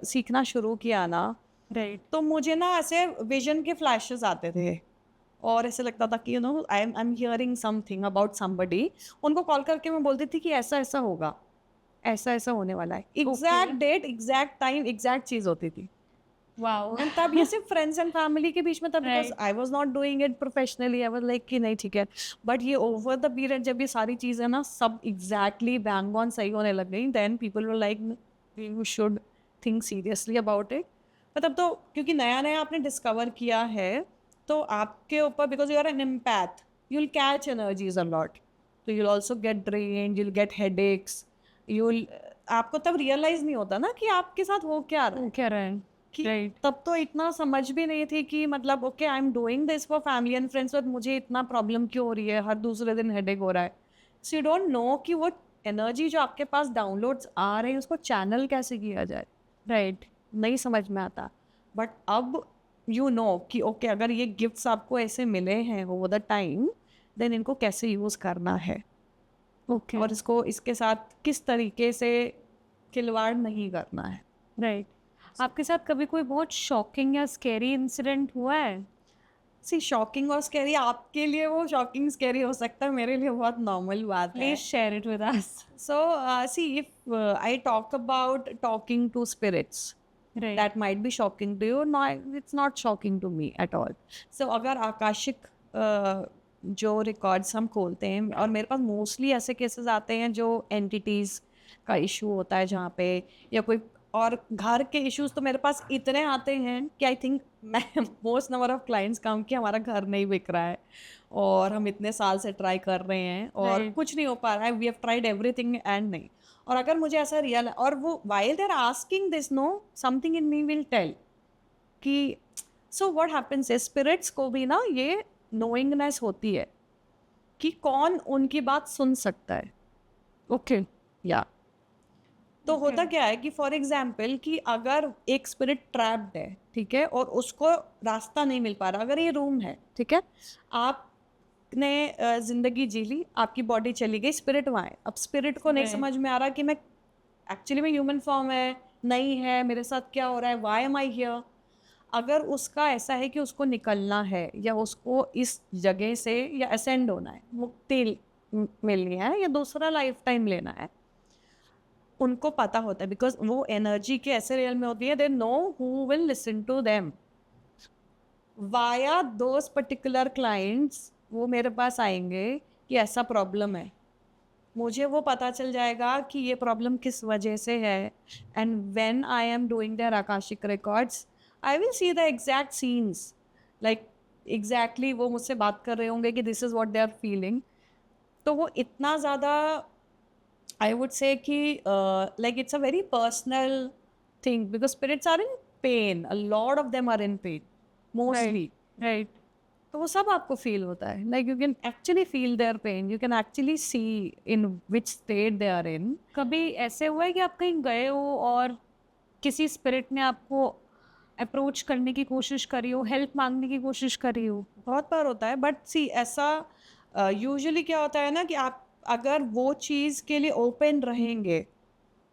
S1: सीखना शुरू किया ना
S2: Right.
S1: तो मुझे ना ऐसे विजन के फ्लैशेस आते थे और ऐसे लगता था कि you know I am hearing something about somebody. उनको कॉल करके मैं बोलती थी कि ऐसा ऐसा होगा, ऐसा ऐसा होने वाला है। Exact date, exact time, exact चीज़ होती थी।
S2: Wow.
S1: एंड तब ये सिर्फ फ्रेंड्स एंड फैमिली के बीच में था because
S2: Right.
S1: I was not doing it professionally. I was like कि नहीं ठीक है। बट ये ओवर द पीरियड जब ये सारी चीज़ें ना सब एग्जैक्टली बैंग ऑन सही होने लग गई, then people were like you should think seriously about it. पर तब तो क्योंकि नया नया आपने डिस्कवर किया है तो आपके ऊपर, because you are an empath, you'll catch energies a lot. So you'll also get drained, you'll get headaches, you'll आपको तब रियलाइज नहीं होता ना कि आपके साथ हो क्या रहा है,
S2: क्या रहा है,
S1: कि
S2: राइट,
S1: तब तो इतना समझ भी नहीं थी कि मतलब okay I am doing this for family and friends, but मुझे इतना प्रॉब्लम क्यों हो रही है, हर दूसरे दिन हेडेक हो रहा है. सो यू डोंट नो कि वो एनर्जी जो आपके पास डाउनलोड्स आ रहे हैं उसको चैनल कैसे किया जाए,
S2: राइट,
S1: नहीं समझ में आता. बट अब यू नो कि ओके अगर ये गिफ्ट्स आपको ऐसे मिले हैं ओवर द टाइम, देन इनको कैसे यूज़ करना है
S2: ओके,
S1: और इसको इसके साथ किस तरीके से खिलवाड़ नहीं करना है.
S2: राइट. आपके साथ कभी कोई बहुत शॉकिंग या स्कैरी इंसिडेंट हुआ है?
S1: सी शॉकिंग और स्कैरी, आपके लिए वो शॉकिंग स्कैरी हो सकता है, मेरे लिए बहुत नॉर्मल बात है.
S2: Please share it with us.
S1: So, see, if I talk about talking to spirits,
S2: right,
S1: that might be shocking to you. No, it's not shocking to me at all. So, अगर Akashic जो records हम खोलते हैं, और मेरे पास mostly ऐसे cases आते हैं जो एंटिटीज़ का इशू होता है जहाँ पे, या कोई और घर के इश्यूज तो मेरे पास इतने आते हैं कि आई थिंक मैं मोस्ट नंबर ऑफ क्लाइंट्स काम कि हमारा घर नहीं बिक रहा है और हम इतने साल से ट्राई कर रहे हैं और
S2: Right.
S1: कुछ नहीं हो पा रहा है, we have tried everything and नहीं. और अगर मुझे ऐसा रियल, और वो while they are asking this, no something in me will tell कि सो व्हाट हैपेंस है, स्पिरिट्स को भी ना ये नोइंगनेस होती है कि कौन उनकी बात सुन सकता है.
S2: ओके,
S1: या तो
S2: Okay.
S1: होता क्या है कि फॉर एग्जाम्पल कि अगर एक स्पिरिट ट्रैप्ड है, ठीक है, और उसको रास्ता नहीं मिल पा रहा, अगर ये रूम है, ठीक है, आपने जिंदगी जी ली, आपकी बॉडी चली गई, स्पिरिट वहाँ है. अब स्पिरिट को नहीं
S2: Right.
S1: समझ में आ रहा कि मैं एक्चुअली में ह्यूमन फॉर्म है नहीं है, मेरे साथ क्या हो रहा है, वाई एम आई हियर. अगर उसका ऐसा है कि उसको निकलना है या उसको इस जगह से या असेंड होना है, मुक्ति मिलनी है या दूसरा लाइफ टाइम लेना है, उनको पता होता है बिकॉज वो एनर्जी के ऐसे रियल में होती है, they know who will listen to them. Via those particular clients वो मेरे पास आएंगे कि ऐसा प्रॉब्लम है, मुझे वो पता चल जाएगा कि ये प्रॉब्लम किस वजह से है. And when I am doing their Akashic records, I will see the exact scenes, like exactly वो मुझसे बात कर रहे होंगे कि this is what they are feeling. तो वो इतना ज़्यादा I would say कि like it's a very personal thing because spirits are in pain. A lot of them are in pain, mostly.
S2: Right.
S1: तो वो सब आपको फील होता है. Like you can actually feel their pain. You can actually see in which state they are in.
S2: कभी ऐसे हुआ है कि आप कहीं गए हो और किसी स्पिरिट ने आपको अप्रोच करने की कोशिश करी हो, हेल्प मांगने की कोशिश करी हो?
S1: बहुत बार होता है, बट सी ऐसा यूजुअली क्या होता है ना कि आप अगर वो चीज़ के लिए ओपन रहेंगे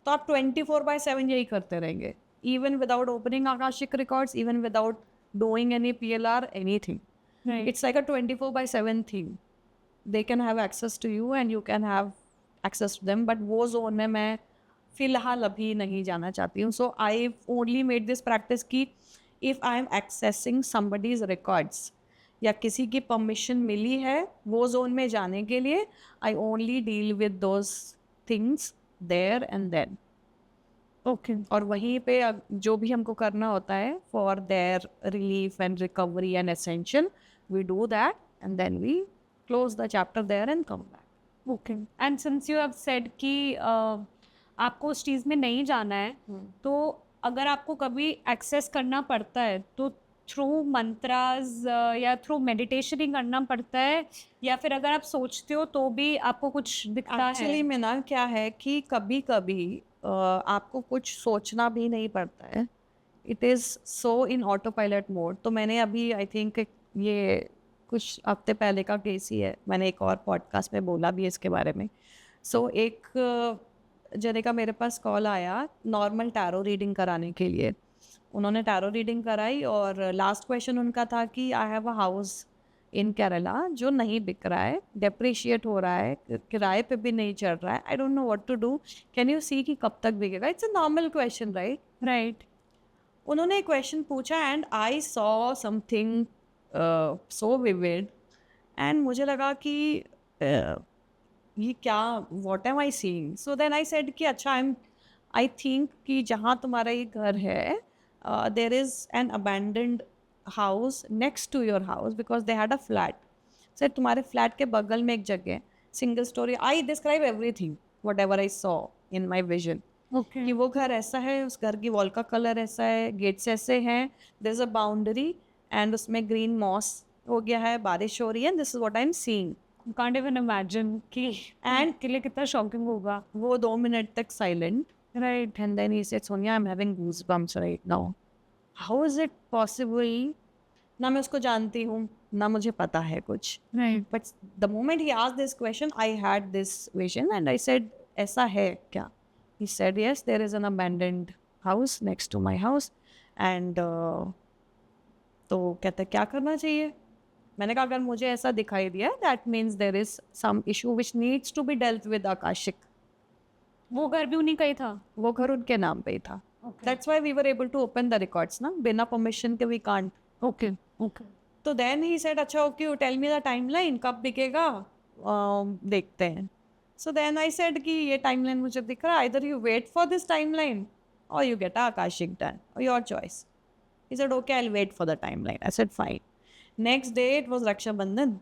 S1: तो आप 24/7 यही करते रहेंगे, even without opening Akashic records, even without doing any PLR, anything.
S2: Right,
S1: It's like a 24/7 thing. They can have access to you and you can have access to them. But वो zone में मैं फिलहाल अभी नहीं जाना चाहती हूँ. So I've only made this practice कि if I am accessing somebody's records या किसी की परमिशन मिली है वो जोन में जाने के लिए, I only deal with those things there and then.
S2: Okay,
S1: और वहीं पे जो भी हमको करना होता है for their relief and recovery and ascension, we do that and then we close the chapter there and come back.
S2: Okay. And since you have said कि आपको उस चीज़ में नहीं जाना है, तो अगर आपको कभी एक्सेस करना पड़ता है तो थ्रू मंत्रास या थ्रू मेडिटेशन ही करना पड़ता है, या फिर अगर आप सोचते हो तो भी आपको कुछ दिखता
S1: एक्चुअली
S2: है?
S1: में ना क्या है कि कभी कभी आपको कुछ सोचना भी नहीं पड़ता है. It is so in auto pilot mode. तो मैंने अभी आई थिंक ये कुछ हफ्ते पहले का केस ही है, मैंने एक और पॉडकास्ट में बोला भी है इसके बारे में. सो एक जने का मेरे पास कॉल आया नॉर्मल टैरो रीडिंग कराने के लिए. उन्होंने टैरो रीडिंग कराई और लास्ट क्वेश्चन उनका था कि I have a house in Kerala जो नहीं बिक रहा है, डेप्रिशिएट हो रहा है, किराए पे भी नहीं चढ़ रहा है, I don't know what to do, can you see कि कब तक बिकेगा. It's a normal question, right?
S2: Right,
S1: उन्होंने एक क्वेश्चन पूछा and I saw something so vivid and मुझे लगा कि ये क्या, what am I seeing. So then I said कि अच्छा आई थिंक कि जहाँ तुम्हारा ये घर है there is an abandoned house next to your house because they had a flat. Sir तुम्हारे फ्लैट के बगल में एक जगह है, single storey. I describe everything whatever I saw in my vision.
S2: Okay.
S1: कि वो घर ऐसा है, उस घर की वॉल का कलर ऐसा है, गेट्स ऐसे हैं, there is a boundary and उसमें ग्रीन मॉस हो गया है, बारिश हो रही है, this is what I am seeing.
S2: Can't even imagine कि
S1: एंड
S2: के लिए कितना शॉकिंग होगा.
S1: वो 2 मिनट तक silent.
S2: Right.
S1: And then he said, Sonia, I'm having goosebumps right now. How is it possible? ना मैं उसको जानती हूँ, ना मुझे पता है कुछ.
S2: Right.
S1: But the moment he asked this question, I had this vision and I said, ऐसा है क्या? He said, yes, there is an abandoned house next to my house. And तो कहते क्या करना चाहिए? मैंने कहा अगर मुझे ऐसा दिखाई दिया, that means there is some issue which needs to be dealt with Akashic.
S2: वो घर भी उन्हीं का ही था.
S1: वो घर उनके नाम पे ही था. That's why we were able to open the records ना, बिना permission के we can't.
S2: ओके. ओके.
S1: तो then he said अच्छा okay, you tell me the timeline, कब बिकेगा, देखते हैं. So then I said कि ये timeline मुझे दिख रहा है, either you wait for this timeline or you get a Akashic done, or your choice. He said okay, I'll wait for the timeline. I said fine. Next day it was Raksha Bandhan.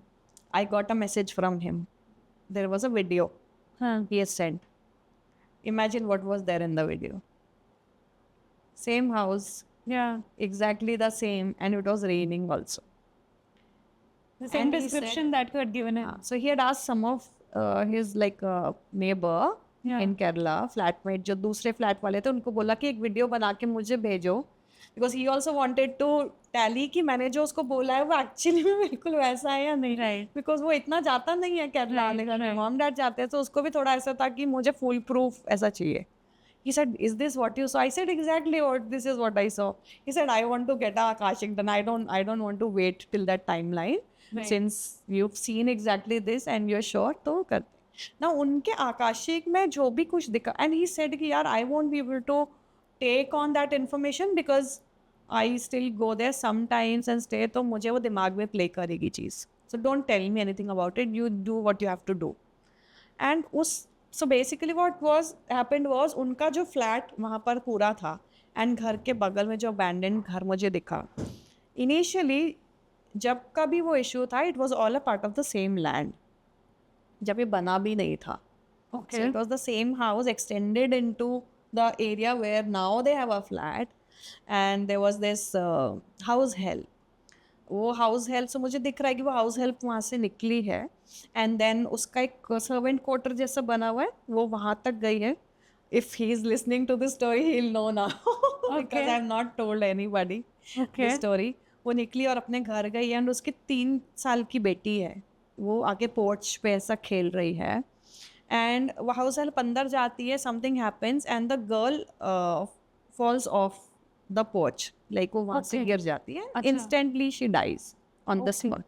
S1: I got a message from him. There was a video
S2: हाँ.
S1: he has sent. Imagine what was there in the video. Same house,
S2: Yeah.
S1: exactly the same, and it was raining also.
S2: The same
S1: And he
S2: description that you had given him.
S1: So he had asked some of his like neighbor
S2: Yeah.
S1: in Kerala, flatmate, जो दूसरे flat वाले थे, उनको बोला कि एक video बना के मुझे भेजो, because he also wanted to tally कि मैंने जो उसको बोला है वो एक्चुअली में बिल्कुल वैसा है या नहीं.
S2: Right.
S1: बिकॉज वो इतना जाता नहीं है केरला
S2: Right,
S1: आने का.
S2: right.
S1: मॉम डैड जाते हैं, तो उसको भी थोड़ा ऐसा था कि मुझे फुल प्रूफ ऐसा चाहिए. He said, is this what you saw? I said, exactly what, this is what I saw. He said, I want to get a Akashic done. I don't want to wait till that timeline.
S2: Right.
S1: Since you've seen exactly this and you're sure, तो करते. Now उनके Akashic में जो भी कुछ दिखा, and he said कि यार I won't be able to take on that information because I still go there sometimes and stay, तो मुझे वो दिमाग में play करेगी चीज़. So don't tell me anything about it. You do what you have to do. And so basically what happened was उनका जो flat वहाँ पर पूरा था, and घर के बगल में जो abandoned घर मुझे दिखा. Initially जब का भी वो इशू था, it was all a part of the same land. जब ये बना भी नहीं था.
S2: Okay.
S1: So it was the same house extended into the area where now they have a flat, and there was this house help. वो house help से मुझे दिख रहा है कि वो हाउस हेल्प वहाँ से निकली है, एंड देन उसका एक सर्वेंट क्वार्टर जैसा बना हुआ है, वो वहाँ तक गई है. If he is listening to this story he will know now, because I have not told anybody this story. वो निकली और अपने घर गई है, एंड उसकी 3 साल की बेटी है, वो आगे पोर्च पे ऐसा खेल रही है, एंड वो हाउस हेल्प अंदर जाती है, something happens and the girl falls off the porch, like वो वहाँ से
S2: Okay.
S1: गिर जाती है.
S2: अच्छा.
S1: Instantly she dies on the
S2: Okay.
S1: Spot.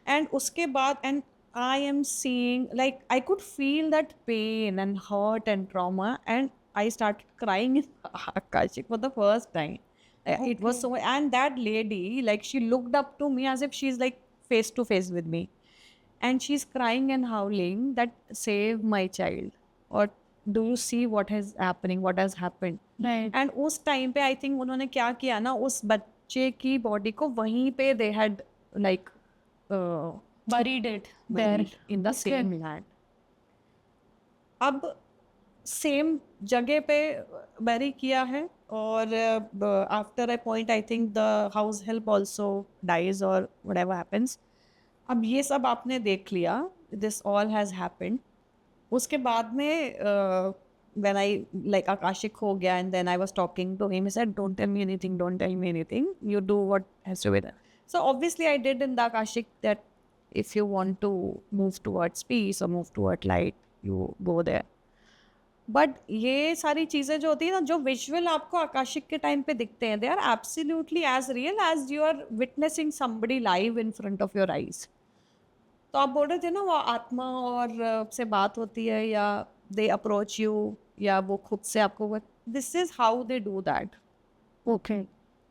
S1: And उसके बाद, and I am seeing, like I could feel that pain and hurt and trauma, and I start crying in Akashic for the first time. It was so, and that lady, like she looked up to me as if she's like face to face with me, and she's crying and howling that save my child, or do you see what is happening, what has happened.
S2: Right.
S1: And उस time पे I think उन्होंने क्या किया ना, उस बच्चे की body को वहीं पे they had like
S2: Buried it there.
S1: In the
S2: Okay.
S1: Same land. अब सेम जगह पे बरी किया है, और after a point I think the house help also dies और व्हाटएवर हैपेंस. अब ये सब आपने देख लिया, दिस ऑल हैज़ हैपेंड. उसके बाद में when I like Akashic हो गया, and then I was talking to him, he said don't tell me anything, you do what has to be done. So obviously I did in the Akashic that if you want to move towards peace or move toward light, you go there. But ये सारी चीज़ें जो होती है ना, जो visual आपको Akashic के टाइम पे दिखते हैं, they are absolutely as real as you are witnessing somebody live in front of your eyes. तो आप बोल रहे थे ना, वो आत्मा और से बात होती है, या दे अप्रोच यू, या वो खुद से आपको, this is how they do that.
S2: Okay.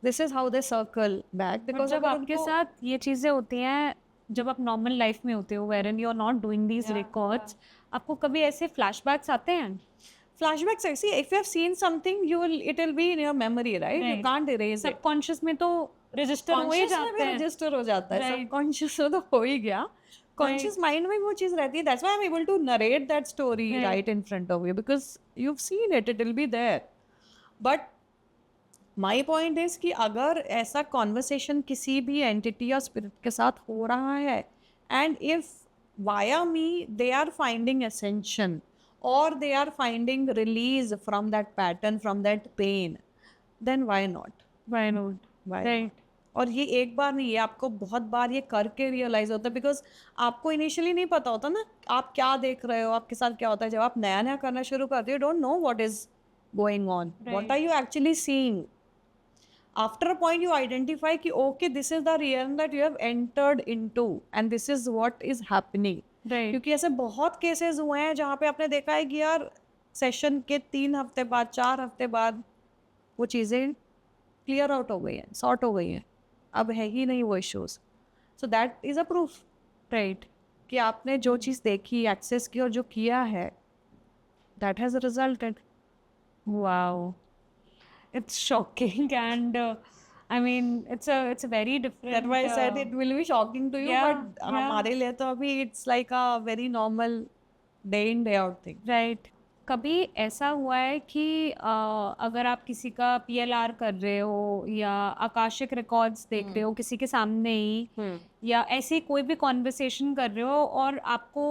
S1: This is how they circle back.
S2: But
S1: because
S2: जब आपके साथ ये चीजें होती हैं, जब आप नॉर्मल लाइफ में होते हो, wherein you are not doing these records, आपको कभी ऐसे फ्लैशबैक्स आते हैं?
S1: flashbacks, see, if you have seen something, it will be in your memory, right? You
S2: Right.
S1: can't erase it.
S2: Subconscious में तो रजिस्टर हो ही
S1: कॉन्शियस में
S2: जाते
S1: भी
S2: हैं।
S1: रजिस्टर हो जाता है,
S2: Right.
S1: सबकॉन्शियस में तो हो ही गया, कॉन्शियस माइंड में वो चीज रहती है, that's why I am able to narrate that story
S2: Right.
S1: Right in front of you because you have seen it, it will be there. But my point is कि अगर ऐसा कॉन्वर्सेशन किसी भी एंटिटी या स्पिरिट के साथ हो रहा है, and if via me they are finding ascension or they are finding release from that pattern, from that pain, then why not?
S2: Why not?
S1: Why
S2: Right.
S1: not? और ये एक बार नहीं, ये आपको बहुत बार ये करके रियलाइज होता है, बिकॉज आपको इनिशियली नहीं पता होता ना आप क्या देख रहे हो, आपके साथ क्या होता है. जब आप नया नया करना शुरू करते हो, you don't know what is going on, what are you actually seeing. After a point you identify कि okay, this is the realm that you have entered into and this is what is happening.
S2: Right.
S1: क्योंकि ऐसे बहुत cases हुए हैं जहाँ पे आपने देखा है कि यार सेशन के 3 हफ्ते बाद 4 हफ्ते बाद वो चीज़ें क्लियर आउट हो गई हैं, सॉर्ट हो गई हैं, अब है ही नहीं वो issues. So that is a proof
S2: Right.
S1: कि आपने जो चीज़ देखी, एक्सेस की और जो किया है, that has resulted.
S2: Wow. It's shocking and I mean it's a very different.
S1: That's why I said it will be shocking to you,
S2: yeah,
S1: but
S2: yeah.
S1: हमारे लिए तो अभी it's like a very normal day in day out thing.
S2: Right. कभी ऐसा हुआ है कि अगर आप किसी का PLR कर रहे हो या आकाशिक रिकॉर्ड्स देख रहे हो किसी के सामने ही, या ऐसी कोई भी कॉन्वर्सेशन कर रहे हो और आपको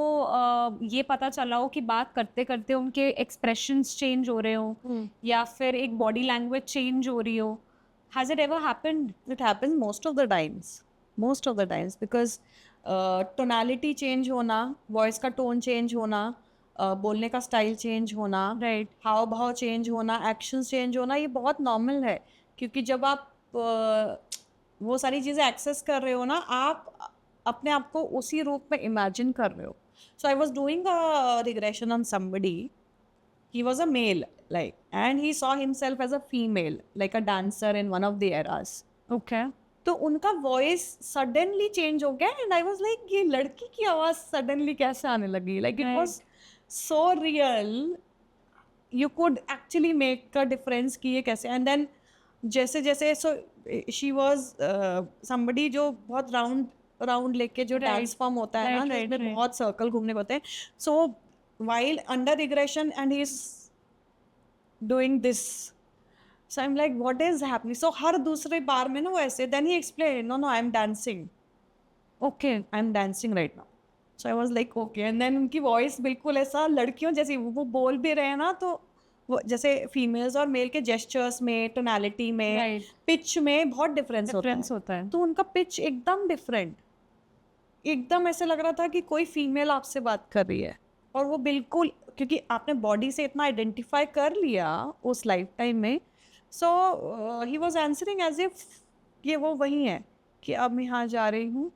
S2: ये पता चला हो कि बात करते करते उनके एक्सप्रेशंस चेंज हो रहे हो या फिर एक बॉडी लैंग्वेज चेंज हो रही हो, has it ever happened?
S1: It happens most of the times because tonality change होना, voice का tone change होना, बोलने का स्टाइल चेंज होना,
S2: राइट.
S1: हाव भाव चेंज होना, एक्शंस चेंज होना, ये बहुत नॉर्मल है. क्योंकि जब आप वो सारी चीज़ें एक्सेस कर रहे हो ना, आप अपने आप को उसी रूप में इमेजिन कर रहे हो. So I was doing a regression on somebody. He was a male, like, and he saw himself as a female, like a dancer in one of the eras.
S2: Okay.
S1: तो उनका वॉइस सडनली चेंज हो गया and I was like ये लड़की की आवाज suddenly कैसे आने लगी, like it
S2: Right.
S1: Was so real, you could actually make a difference कि ये कैसे. एंड देन जैसे जैसे सो शी वाज समबडी जो बहुत राउंड राउंड लेके जो
S2: Right.
S1: डांस फॉर्म होता है ना,
S2: Right, right,
S1: जिसमें
S2: right.
S1: बहुत सर्कल घूमने को होते हैं. सो while under regression and he's doing this, so I'm like what is happening. So हर दूसरे बार में ना वो ऐसे, then he explained no I'm dancing,
S2: okay.
S1: I'm dancing right now. So I was like okay, and then उनकी voice बिल्कुल ऐसा लड़कियों जैसी, वो बोल भी रहे हैं ना तो वो जैसे फीमेल्स और मेल के जेस्चर्स में, टोनालिटी में,
S2: Right.
S1: पिच में बहुत डिफरेंस
S2: डिफरेंस
S1: होता है.
S2: होता है.
S1: तो उनका पिच एकदम डिफरेंट, एकदम ऐसे लग रहा था कि कोई फीमेल आपसे बात कर रही है. और वो बिल्कुल, क्योंकि आपने बॉडी से इतना आइडेंटिफाई कर लिया उस लाइफ टाइम में, so he was answering as if ये वो वही है कि अब मैं यहाँ जा रही हूँ,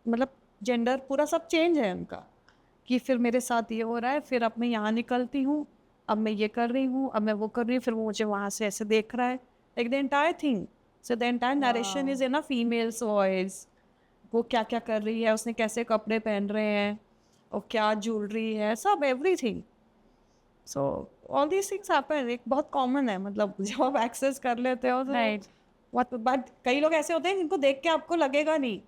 S1: मतलब जेंडर पूरा सब चेंज है उनका, कि फिर मेरे साथ ये हो रहा है, फिर अब मैं यहाँ निकलती हूँ, अब मैं ये कर रही हूँ, अब मैं वो कर रही हूँ, फिर वो मुझे वहाँ से ऐसे देख रहा है, like the entire thing. So the entire narration is in a females voice. वो क्या क्या कर रही है, उसने कैसे कपड़े पहन रहे हैं और क्या ज्वेलरी है, सब everything. So all these things happen, एक बहुत कॉमन है, मतलब जब आप एक्सेस कर लेते हो तो
S2: Right.
S1: what. बट कई लोग ऐसे होते हैं जिनको देख के आपको लगेगा नहीं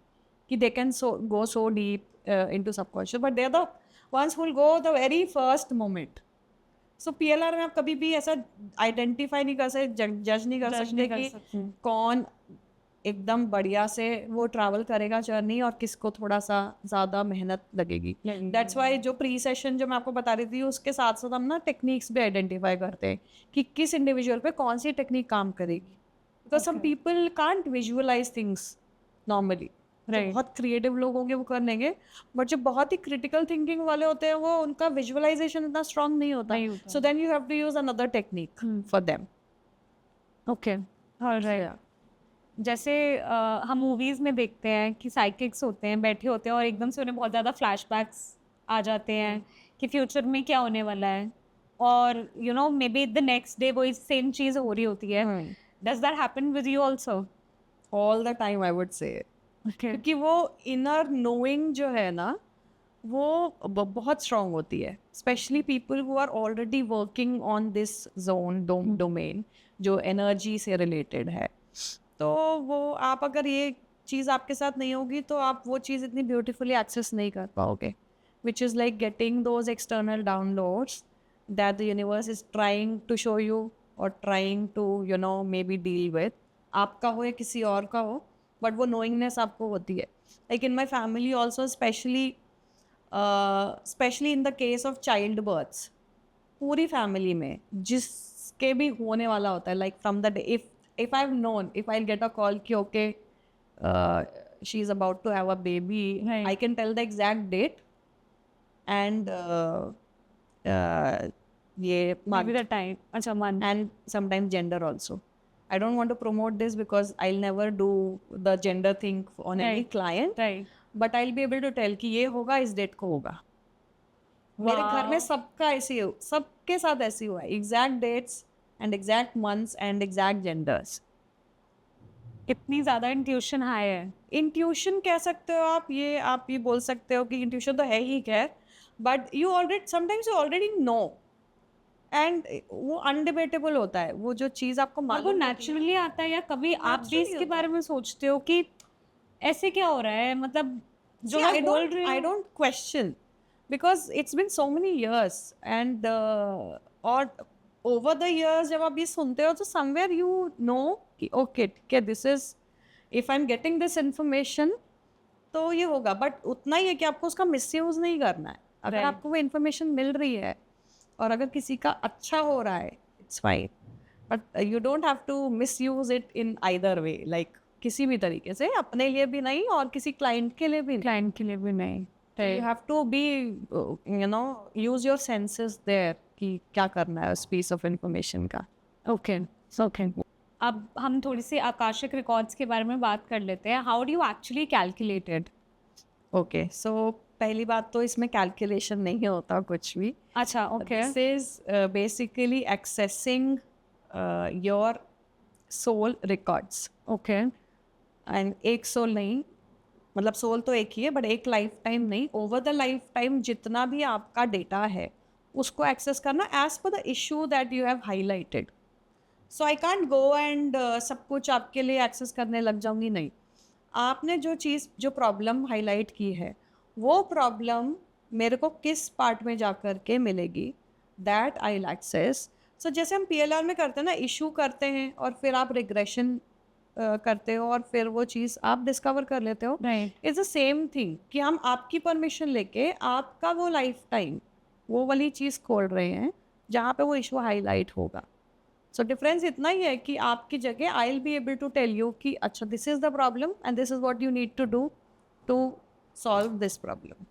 S1: कि they can go so deep into subconscious, but they are the ones who will go the very first moment. So PLR में आप कभी भी ऐसा आइडेंटिफाई नहीं कर सकते, जज नहीं कर
S2: Judge
S1: सकते
S2: नहीं कर
S1: कि
S2: सकते.
S1: कौन एकदम बढ़िया से वो ट्रैवल करेगा जर्नी और किसको थोड़ा सा ज़्यादा मेहनत लगेगी. दैट्स वाई जो प्री सेशन जो मैं आपको बता रही थी, उसके साथ साथ हम ना टेक्निक्स भी आइडेंटिफाई करते हैं कि किस इंडिविजुअल पे कौन सी टेक्निक काम करेगी. Because some people can't visualise things normally. बहुत क्रिएटिव लोग होंगे वो कर लेंगे, बट जो बहुत ही क्रिटिकल थिंकिंग वाले होते हैं वो उनका विजुअलाइजेशन इतना स्ट्रांग नहीं होता. So then you have to use another technique for them.
S2: Okay. Alright. जैसे हम मूवीज़ में देखते हैं कि साइकिक्स होते हैं, बैठे होते हैं और एकदम से उन्हें बहुत ज़्यादा फ्लैशबैक्स आ जाते हैं कि फ्यूचर में क्या होने वाला है, और you know may be the next day वही सेम चीज़ हो रही होती है. Does that happen with you also?
S1: All the time I would say. क्योंकि वो इनर नोइंग जो है ना, वो बहुत स्ट्रांग होती है, specially people who are already working on this zone domain जो एनर्जी से रिलेटेड है. तो वो आप अगर ये चीज़ आपके साथ नहीं होगी तो आप वो चीज़ इतनी ब्यूटीफुली एक्सेस नहीं कर पाओगे, which is like getting those external downloads that the universe is trying to show you और trying to maybe deal with, आपका हो या किसी और का हो, बट वो नोइंगनेस आपको होती है. Like in my family also, specially in the case of child births, पूरी फैमिली में जिसके भी होने वाला होता है, like from the day if I've known, if I'll get a call कि okay, she's about to have a baby,
S2: Right.
S1: I can tell the exact date and ये
S2: maybe
S1: month
S2: the time, अच्छा month.
S1: and sometimes gender also. I don't want to promote this because I'll never do the gender thing on any
S2: Right.
S1: client,
S2: Right.
S1: but I'll be able to tell कि ये होगा इस date को होगा. मेरे घर में
S2: Wow.
S1: सबका ऐसे ही सबके साथ ऐसे हुआ है, exact dates and exact months and exact genders.
S2: कितनी ज़्यादा इंट्यूशन हाई है.
S1: इंट्यूशन कह सकते हो आप ये बोल सकते हो कि इंट्यूशन तो है ही खैर, but you already sometimes you already know and वो अनडिबेटेबल होता है, वो जो चीज़ आपको
S2: और वो
S1: मालूम होती है.
S2: नेचुरली आता है या कभी आप भी
S1: Naturally
S2: इसके
S1: होता
S2: बारे में सोचते हो कि ऐसे क्या हो रहा है, मतलब जो
S1: See,
S2: मैं बोल रही
S1: I
S2: हूँ.
S1: don't question because it's been so many years and और over the years जब आप ये सुनते हो तो somewhere you know कि okay ठीक है, this is if I'm getting this information तो ये होगा, बट उतना ही है कि आपको उसका मिसयूज नहीं करना है. अगर
S2: Right.
S1: आपको वो इन्फॉर्मेशन मिल रही है और अगर किसी का अच्छा हो रहा है, it's fine, but you don't have to misuse it in either way, like किसी भी तरीके से, अपने लिए भी नहीं और किसी क्लाइंट के लिए भी नहीं.
S2: क्लाइंट के लिए भी नहीं.
S1: You have to be use your senses there कि क्या करना है उस पीस ऑफ इंफॉर्मेशन का.
S2: ओके. ओके. अब हम थोड़ी सी आकाशिक रिकॉर्ड्स के बारे में बात कर लेते हैं. How do you actually calculated?
S1: Okay, so पहली बात तो इसमें कैलकुलेशन नहीं होता कुछ भी.
S2: अच्छा. Okay.
S1: This is basically accessing your soul records.
S2: Okay.
S1: And एक सोल नहीं, मतलब सोल तो एक ही है, बट एक लाइफ टाइम नहीं, ओवर द लाइफ टाइम जितना भी आपका डेटा है उसको एक्सेस करना as per the issue that you have highlighted. So I can't go and सब कुछ आपके लिए एक्सेस करने लग जाऊंगी, नहीं. आपने जो चीज़ जो प्रॉब्लम हाईलाइट की है वो प्रॉब्लम मेरे को किस पार्ट में जा कर के मिलेगी, दैट आई विल एक्सेस. सो जैसे हम PLR में करते हैं ना, इशू करते हैं और फिर आप रिग्रेशन करते हो और फिर वो चीज़ आप डिस्कवर कर लेते हो.
S2: Right.
S1: It's the same thing कि हम आपकी परमिशन लेके आपका वो लाइफ टाइम वो वाली चीज़ खोल रहे हैं जहाँ पे वो इशू हाईलाइट होगा. सो डिफरेंस इतना ही है कि आपकी जगह I will be able to tell you कि अच्छा this is the problem and this is what you need to do to solve this problem.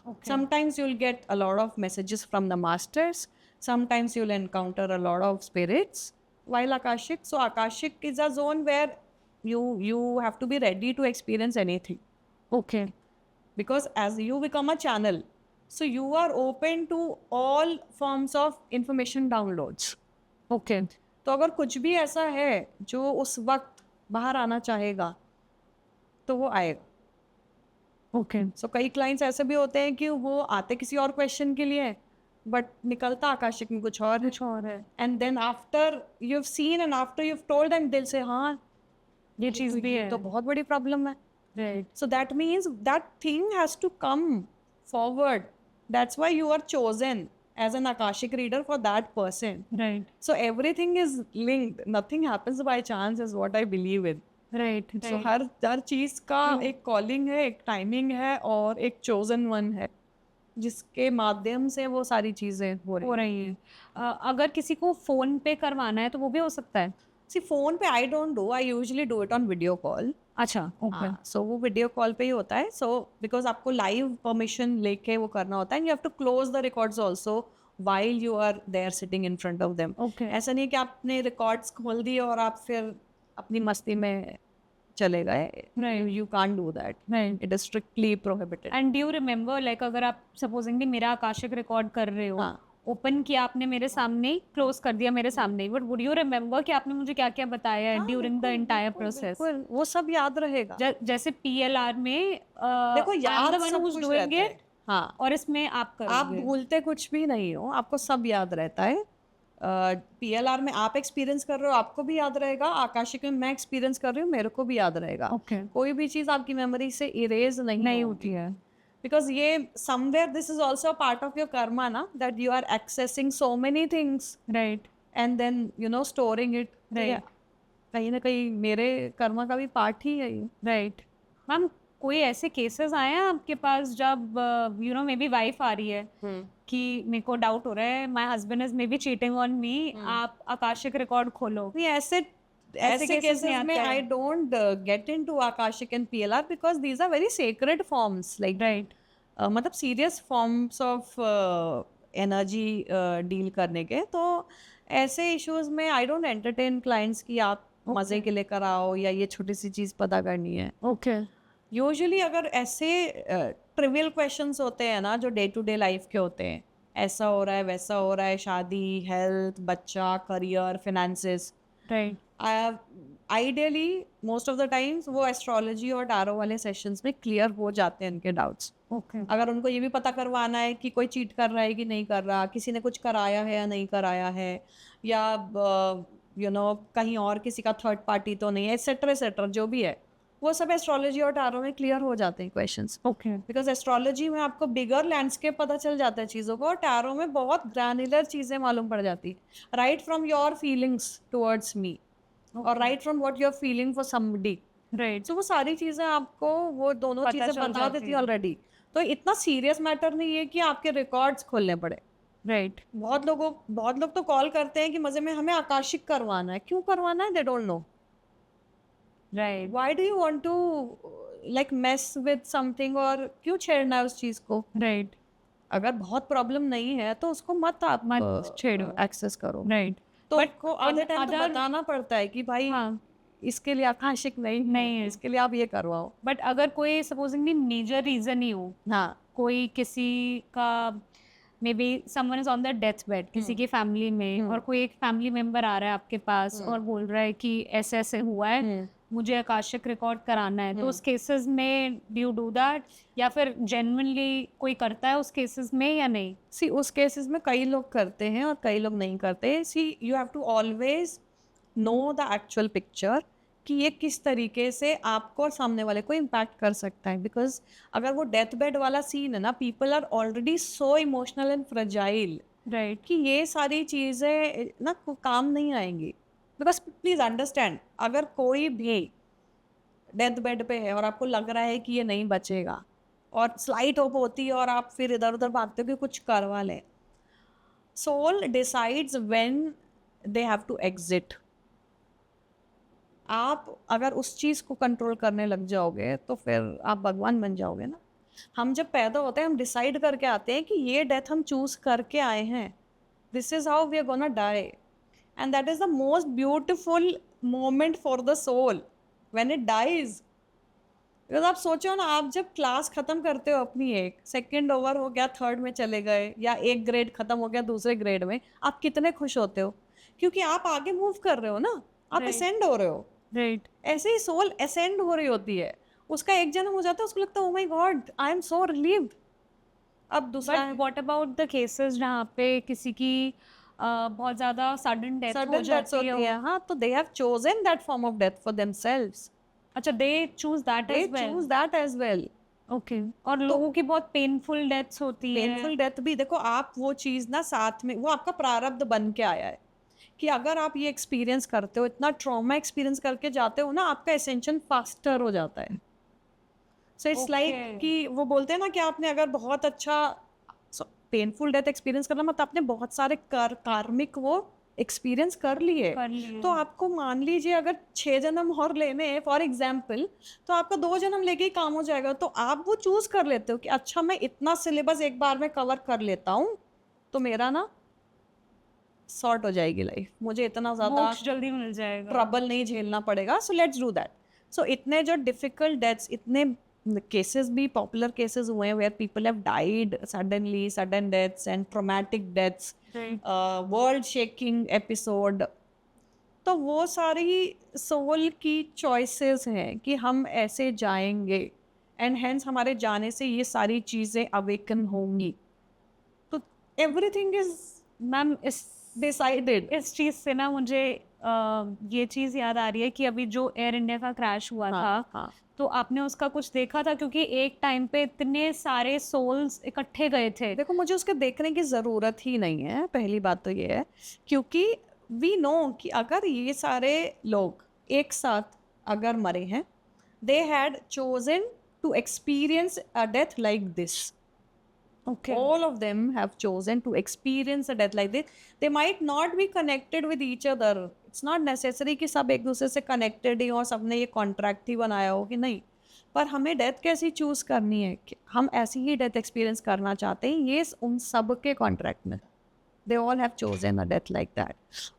S2: Okay.
S1: Sometimes you'll get a lot of messages from the masters. Sometimes you'll encounter a lot of spirits while Akashic. So Akashic is a zone where you have to be ready to experience anything.
S2: Okay.
S1: Because as you become a channel, so you are open to all forms of information downloads.
S2: Okay.
S1: तो अगर कुछ भी ऐसा है जो उस वक्त बाहर आना चाहेगा तो वो आएगा.
S2: ओके.
S1: सो कई क्लाइंट्स ऐसे भी होते हैं कि वो आते किसी और क्वेश्चन के लिए बट निकलता आकाशिक में कुछ और है. And then after you have seen and after you have told them, दिल से हाँ
S2: ये चीज़ भी है.
S1: तो बहुत बड़ी प्रॉब्लम है.
S2: Right.
S1: So that means that thing has to come forward. That's why you are chosen as an akashic reader for that person.
S2: Right.
S1: So everything is linked, nothing happens by chance is what I believe in.
S2: Right.
S1: So हर चीज़ का एक calling है, एक timing है और एक chosen one है जिसके माध्यम से वो सारी चीज़ें हो रही हैं.
S2: अगर किसी को फ़ोन पे करवाना है तो वो भी हो सकता है.
S1: सी फोन पे I don't do, I usually do it on video call.
S2: अच्छा. ओके.
S1: सो वो वीडियो कॉल पे ही होता है. सो बिकॉज आपको लाइव परमिशन लेके वो करना होता है. You have to close the records also while you are there sitting in front of them.
S2: Okay.
S1: ऐसा नहीं है कि आपने रिकॉर्ड्स खोल दिए और आप फिर अपनी मस्ती में चले गए. You can't do that.
S2: Right.
S1: It is strictly prohibited.
S2: And do you remember, like अगर आप सपोजिंगली मेरा आकाशिक रिकॉर्ड कर रहे हो,
S1: हाँ.
S2: ओपन किया आपने मेरे सामने, क्लोज कर दिया मेरे सामने, बट वुड यू रिमेंबर कि आपने मुझे क्या क्या बताया है ड्यूरिंग द एंटायर प्रोसेस?
S1: वो सब याद रहेगा.
S2: जैसे PLR में
S1: देखो याद सब
S2: डूइंग
S1: कुछ रहता है.
S2: इट
S1: हाँ,
S2: और इसमें आप
S1: आप
S2: करोगे.
S1: भूलते कुछ भी नहीं हो, आपको सब याद रहता है. PLR में आप एक्सपीरियंस कर रहे हो आपको भी याद रहेगा, आकाशिक में मैं एक्सपीरियंस कर रही हूँ मेरे को भी याद रहेगा।
S2: ओके
S1: कोई भी चीज़ आपकी मेमोरी से इरेज नहीं
S2: नहीं
S1: होगी,
S2: होती है।
S1: बिकॉज ये somewhere this is also part of your karma ना, that you are accessing so many things
S2: right
S1: and then storing it.
S2: Right
S1: कहीं ना कहीं मेरे कर्मा का भी पार्ट ही है ये।
S2: राइट। मैम कोई ऐसे केसेस आए हैं आपके पास जब मे बी वाइफ आ रही है कि मेरे को डाउट हो रहा है my husband is may be cheating on me, आप आकाशिक रिकॉर्ड खोलो।
S1: नहीं, ऐसे
S2: ऐसे
S1: ऐसे
S2: cases नहीं
S1: केसेस में
S2: आते
S1: आई
S2: हैं।
S1: Don't get into akashic and PLR because these are very sacred forms, like
S2: right
S1: मतलब serious forms of energy deal करने के। तो ऐसे इश्यूज में आई डोंट एंटरटेन क्लाइंट्स कि आप मजे के लिए कराओ या ये छोटी सी चीज़ पता करनी है।
S2: ओके
S1: यूजुअली अगर ऐसे ट्रिवियल क्वेश्चंस होते हैं ना जो डे टू डे लाइफ के होते हैं, ऐसा हो रहा है वैसा हो रहा है, शादी, हेल्थ, बच्चा, career, finances,
S2: right
S1: ideally most of the times वो एस्ट्रोलॉजी और टारो वाले सेशंस में क्लियर हो जाते हैं उनके डाउट्स।
S2: ओके
S1: अगर उनको ये भी पता करवाना है कि कोई चीट कर रहा है कि नहीं कर रहा, किसी ने कुछ कराया है या नहीं कराया है, या कहीं और किसी का थर्ड पार्टी तो नहीं है, एटसेट्रा एटसेट्रा, जो भी है वो सब एस्ट्रोलॉजी और टारो में क्लियर हो जाते हैं क्वेश्चंस।
S2: ओके
S1: बिकॉज एस्ट्रोलॉजी में आपको बिगर लैंडस्केप पता चल जाता है चीज़ों को, और टैरो में बहुत ग्रैनुलर चीज़ें मालूम पड़ जाती है, right from your feelings towards me और right from what you are feeling for somebody.
S2: Right
S1: so वो सारी चीज़ें आपको वो दोनों
S2: पता
S1: चीज़ें
S2: चल
S1: बता
S2: जाती
S1: देती है
S2: है।
S1: ऑलरेडी। तो इतना सीरियस मैटर नहीं है कि आपके रिकॉर्ड्स खोलने पड़े।
S2: राइट
S1: बहुत लोग तो कॉल करते हैं कि मजे में हमें आकाशिक करवाना है। क्यों करवाना है? They don't know.
S2: Right
S1: why do you want to like mess with something, और क्यों छेड़ना है उस चीज़ को?
S2: राइट
S1: अगर बहुत प्रॉब्लम नहीं है तो उसको मत आप
S2: मत छेड़ो।
S1: एक्सेस करो।
S2: राइट
S1: तो
S2: बट
S1: आपको आधे टाइम तो बताना पड़ता है कि भाई
S2: हाँ
S1: इसके लिए आकाशिक नहीं
S2: नहीं
S1: है,
S2: है।
S1: इसके लिए आप ये करवाओ।
S2: बट अगर कोई सपोजिंगली मेजर रीजन ही हो,
S1: हाँ,
S2: कोई किसी का may be someone is on the death bed किसी की फैमिली में, और कोई एक फैमिली मेंबर आ रहा है आपके पास और बोल रहा है कि ऐसे ऐसे हुआ है, मुझे आकाशिक रिकॉर्ड कराना है, तो उस केसेस में डू यू डू दैट, या फिर जेन्युइनली कोई करता है उस केसेस में या नहीं?
S1: सी उस केसेस में कई लोग करते हैं और कई लोग नहीं करते। See you have to always know the actual picture कि ये किस तरीके से आपको और सामने वाले को इम्पैक्ट कर सकता है। बिकॉज अगर वो डेथ बेड वाला सीन है ना, people are already so emotional and fragile
S2: right
S1: कि ये सारी चीज़ें ना काम नहीं आएंगी। बिकॉज प्लीज़ अंडरस्टैंड, अगर कोई भी डेथ बेड पे है और आपको लग रहा है कि ये नहीं बचेगा और स्लाइट होप होती है और आप फिर इधर उधर भागते हो कि कुछ करवा लें, soul decides when they have to exit. आप अगर उस चीज़ को कंट्रोल करने लग जाओगे तो फिर आप भगवान बन जाओगे ना। हम जब पैदा होते हैं हम डिसाइड करके आते हैं कि ये डेथ हम चूज करके आए हैं, this is how we are gonna die, and that is the most beautiful moment for the soul when it dies. Because आप सोचो ना, आप जब क्लास खत्म करते हो अपनी, एक सेकेंड ओवर हो गया, थर्ड में चले गए, या एक ग्रेड खत्म हो गया दूसरे ग्रेड में, आप कितने खुश होते हो क्योंकि आप आगे मूव कर रहे हो ना, आप
S2: Right.
S1: असेंड हो रहे हो।
S2: राइट
S1: ऐसे ही सोल असेंड हो रही होती है, उसका एक जन्म हो जाता है, उसको लगता है oh my god I am so relieved. अब दूसरा
S2: but what about the cases जहाँ पे किसी की बहुत ज्यादा सडन डेथ हो
S1: सडन डेथ्स
S2: जाती
S1: होती है, हाँ, तो they have chosen that form of death for themselves,
S2: अच्छा they choose that
S1: they
S2: as well.
S1: Choose that as well.
S2: Okay और लोगों की बहुत पेनफुल डेथ्स होती है।
S1: पेनफुल डेथ भी देखो, आप वो चीज़ ना साथ में, वो आपका प्रारब्ध बन के आया है कि अगर आप ये एक्सपीरियंस करते हो, इतना ट्रॉमा एक्सपीरियंस करके जाते हो ना, आपका एसेंशन फास्टर हो जाता है। सो इट्स लाइक कि वो बोलते हैं ना कि आपने अगर बहुत अच्छा पेनफुल डेथ एक्सपीरियंस करना, मतलब आपने बहुत सारे कार्मिक वो एक्सपीरियंस कर लिए,
S2: कर लिए।
S1: तो आपको मान लीजिए अगर 6 जन्म और लेने हैं फॉर एग्जाम्पल, तो आपका 2 जन्म लेके ही काम हो जाएगा। तो आप वो चूज कर लेते हो कि अच्छा मैं इतना सिलेबस एक बार में कवर कर लेता हूँ तो मेरा ना सॉर्ट हो जाएगी लाइफ, मुझे इतना ज़्यादा
S2: मोक्ष जल्दी मिल जाएगा।
S1: ट्रबल नहीं झेलना पड़ेगा। So let's do that. So इतने जो डिफिकल्ट डेथ्स, इतने केसेस भी पॉपुलर केसेस हुए हैं where people have died suddenly, sudden deaths and traumatic deaths, world shaking episode. तो वो सारी सोल की चॉइसेस हैं कि हम ऐसे जाएंगे, एंड हेंस हमारे जाने से ये सारी चीज़ें अवेकन होंगी। तो एवरीथिंग इज
S2: मैम इस
S1: डिसाइडेड।
S2: इस चीज से ना मुझे ये चीज याद आ रही है कि अभी जो एयर इंडिया का क्रैश हुआ
S1: हाँ
S2: था,
S1: हाँ।
S2: तो आपने उसका कुछ देखा था? क्योंकि एक टाइम पे इतने सारे सोल्स इकट्ठे गए थे।
S1: देखो मुझे उसके देखने की ज़रूरत ही नहीं है, पहली बात तो ये है, क्योंकि वी नो कि अगर ये सारे लोग एक साथ अगर मरे हैं, they had chosen to experience a death like this.
S2: Okay,
S1: All of them have chosen to experience a death like this. They might not be connected with each other. It's not necessary कि सब एक दूसरे से connected ही हो, सबने ये contract ही बनाया हो कि नहीं, पर हमें डेथ कैसी चूज करनी है कि हम ऐसी ही डेथ एक्सपीरियंस करना चाहते हैं, ये उन सब के कॉन्ट्रैक्ट में. They all have chosen a death like that.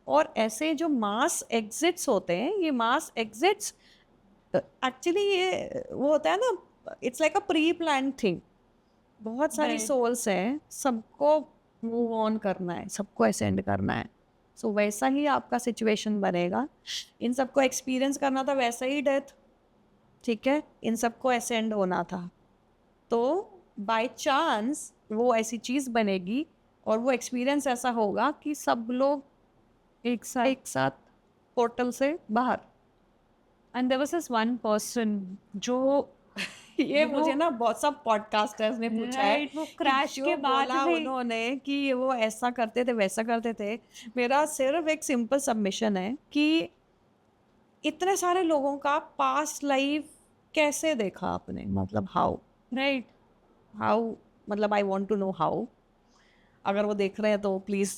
S1: और ऐसे जो मास एग्जिट्स होते हैं, ये मास एग्जिट्स एक्चुअली ये वो होता है ना, it's like a pre plan thing. बहुत सारी
S2: Right.
S1: सोल्स हैं, सबको मूव ऑन करना है, सबको असेंड करना है. सो वैसा ही आपका सिचुएशन बनेगा. इन सबको एक्सपीरियंस करना था, वैसा ही डेथ. ठीक है, इन सबको असेंड होना था, तो बाय चांस वो ऐसी चीज़ बनेगी और वो एक्सपीरियंस ऐसा होगा कि सब लोग एक साथ पोर्टल से बाहर.
S2: And there was this one person जो
S1: ये
S2: वो
S1: मुझे ना बहुत सब पॉडकास्टर्स ने पूछा है
S2: राइट, वो
S1: कि
S2: क्रैश
S1: जो
S2: के बाद
S1: बोला
S2: भी
S1: उन्होंने कि वो ऐसा करते थे वैसा करते थे. मेरा सिर्फ एक सिंपल सबमिशन है कि इतने सारे लोगों का पास्ट लाइफ कैसे देखा आपने, मतलब हाउ
S2: राइट.
S1: हाउ मतलब I want to know how. अगर वो देख रहे हैं तो प्लीज़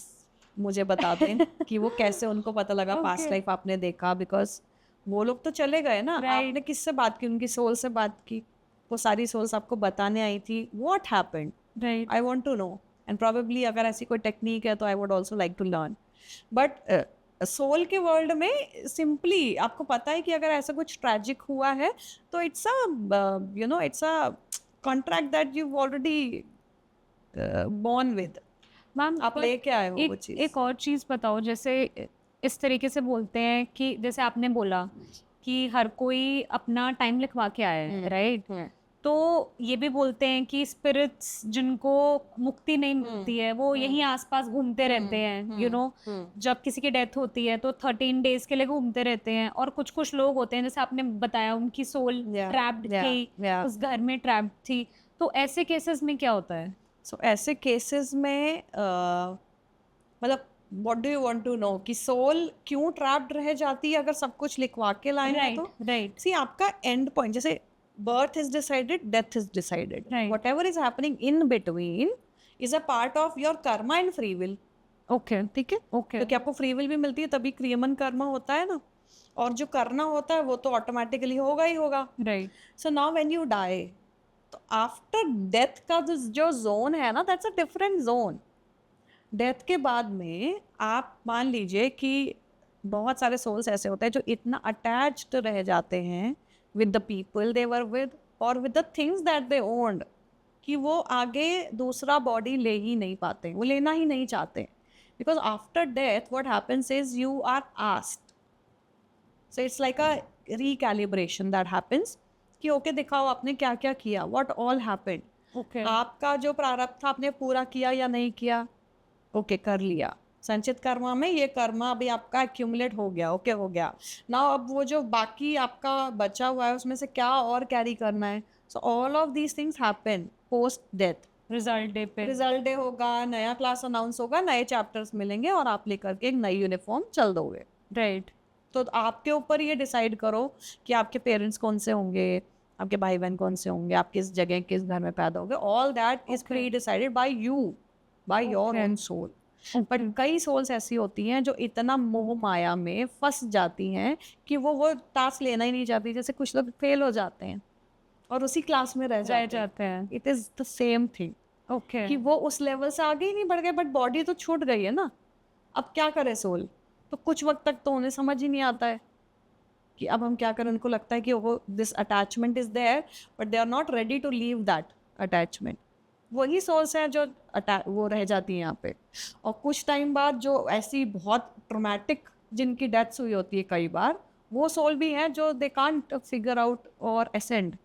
S1: मुझे बता दें कि वो कैसे उनको पता लगा पास्ट
S2: ओके,
S1: लाइफ आपने देखा. बिकॉज वो लोग तो चले गए ना,
S2: राइट.
S1: आपने किससे बात की, उनकी सोल से बात की, वो सारी सोल्स आपको बताने आई थी what happened.
S2: Right.
S1: I want to know. And probably अगर ऐसी कोई टेक्निक है तो I would also like to learn. But soul के वर्ल्ड में सिंपली आपको पता है कि अगर ऐसा कुछ ट्रैजिक हुआ है तो it's a it's a contract that you already born with.
S2: Ma'am,
S1: आप
S2: पर
S1: लेके आए हो वो
S2: एक
S1: चीज़.
S2: एक और चीज बताओ. जैसे इस तरीके से बोलते हैं कि जैसे आपने बोला कि हर कोई अपना टाइम लिखवा के आया है, राइट? तो ये भी बोलते हैं कि स्पिरिट्स जिनको मुक्ति नहीं मिलती है वो यहीं आसपास घूमते रहते हैं, यू नो. जब किसी की डेथ होती है तो 13 डेज के लिए घूमते रहते हैं. और कुछ कुछ लोग होते हैं, जैसे आपने बताया, उनकी सोल
S1: Yeah,
S2: ट्रैप्ड
S1: yeah,
S2: थी,
S1: yeah.
S2: उस घर में ट्रैप्ड थी. तो ऐसे केसेस में क्या होता है?
S1: सो ऐसे केसेस में मतलब what do you want to know कि सोल क्यों ट्रैप्ड रह जाती है अगर सब कुछ लिखवा के लाए हैं
S2: राइट,
S1: तो.
S2: राइट,
S1: सी आपका एंड पॉइंट, जैसे birth is decided, death is decided,
S2: Right.
S1: Whatever is happening in between is a part of your Karma and free will.
S2: Okay,
S1: ठीक है,
S2: ओके.
S1: क्योंकि आपको फ्री विल भी मिलती है तभी क्रियमन कर्मा होता है ना, और जो करना होता है वो तो ऑटोमेटिकली होगा ही होगा.
S2: Right.
S1: So now when you die, तो आफ्टर डेथ का जो जोन है ना, that's a different zone. Death के बाद में आप मान लीजिए कि बहुत सारे सोल्स ऐसे होते हैं जो इतना अटैच्ड रह जाते हैं with the people they were with और with the things that they owned कि वो आगे दूसरा बॉडी ले ही नहीं पाते, वो लेना ही नहीं चाहते. Because after death what happens is you are asked. So it's like a recalibration that happens कि ओके दिखाओ आपने क्या क्या किया, व्हाट ऑल हैपेंड.
S2: ओके.
S1: आपका जो प्रारब्ध था आपने पूरा किया या नहीं किया. ओके कर लिया. संचित कर्मा में ये कर्मा अभी आपका एक्यूमुलेट हो गया. ओके हो गया. नाउ अब वो जो बाकी आपका बचा हुआ है उसमें से क्या और कैरी करना है. So all of these things happen post death.
S2: Result day पे.
S1: रिजल्ट डे होगा, नया क्लास अनाउंस होगा, नए चैप्टर्स मिलेंगे और आप लेकर के एक नई यूनिफॉर्म चल दोगे.
S2: राइट.
S1: तो आपके ऊपर ये डिसाइड करो कि आपके पेरेंट्स कौन से होंगे, आपके भाई बहन कौन से होंगे, आप किस जगह किस घर में पैदा होगे. All that is pre decided by you, by your own soul. But कई सोल्स ऐसी होती हैं जो इतना मोह माया में फंस जाती हैं कि वो टास्क लेना ही नहीं चाहती. जैसे कुछ लोग फेल हो जाते हैं और उसी क्लास में रह जाते हैं. It is the same thing
S2: okay.
S1: कि वो उस लेवल से आगे ही नहीं बढ़ गए, बट बॉडी तो छूट गई है ना. अब क्या करे सोल, तो कुछ वक्त तक तो उन्हें समझ ही नहीं आता है कि अब हम क्या करें. उनको लगता है कि वो this attachment is there but they are not ready to leave that attachment. वही सोल्स हैं जो वो रह जाती हैं यहाँ पे. और कुछ टाइम बाद जो ऐसी बहुत ट्रोमैटिक जिनकी डेथ्स हुई होती है कई बार, वो सोल भी हैं जो दे कांट फिगर आउट और ascend,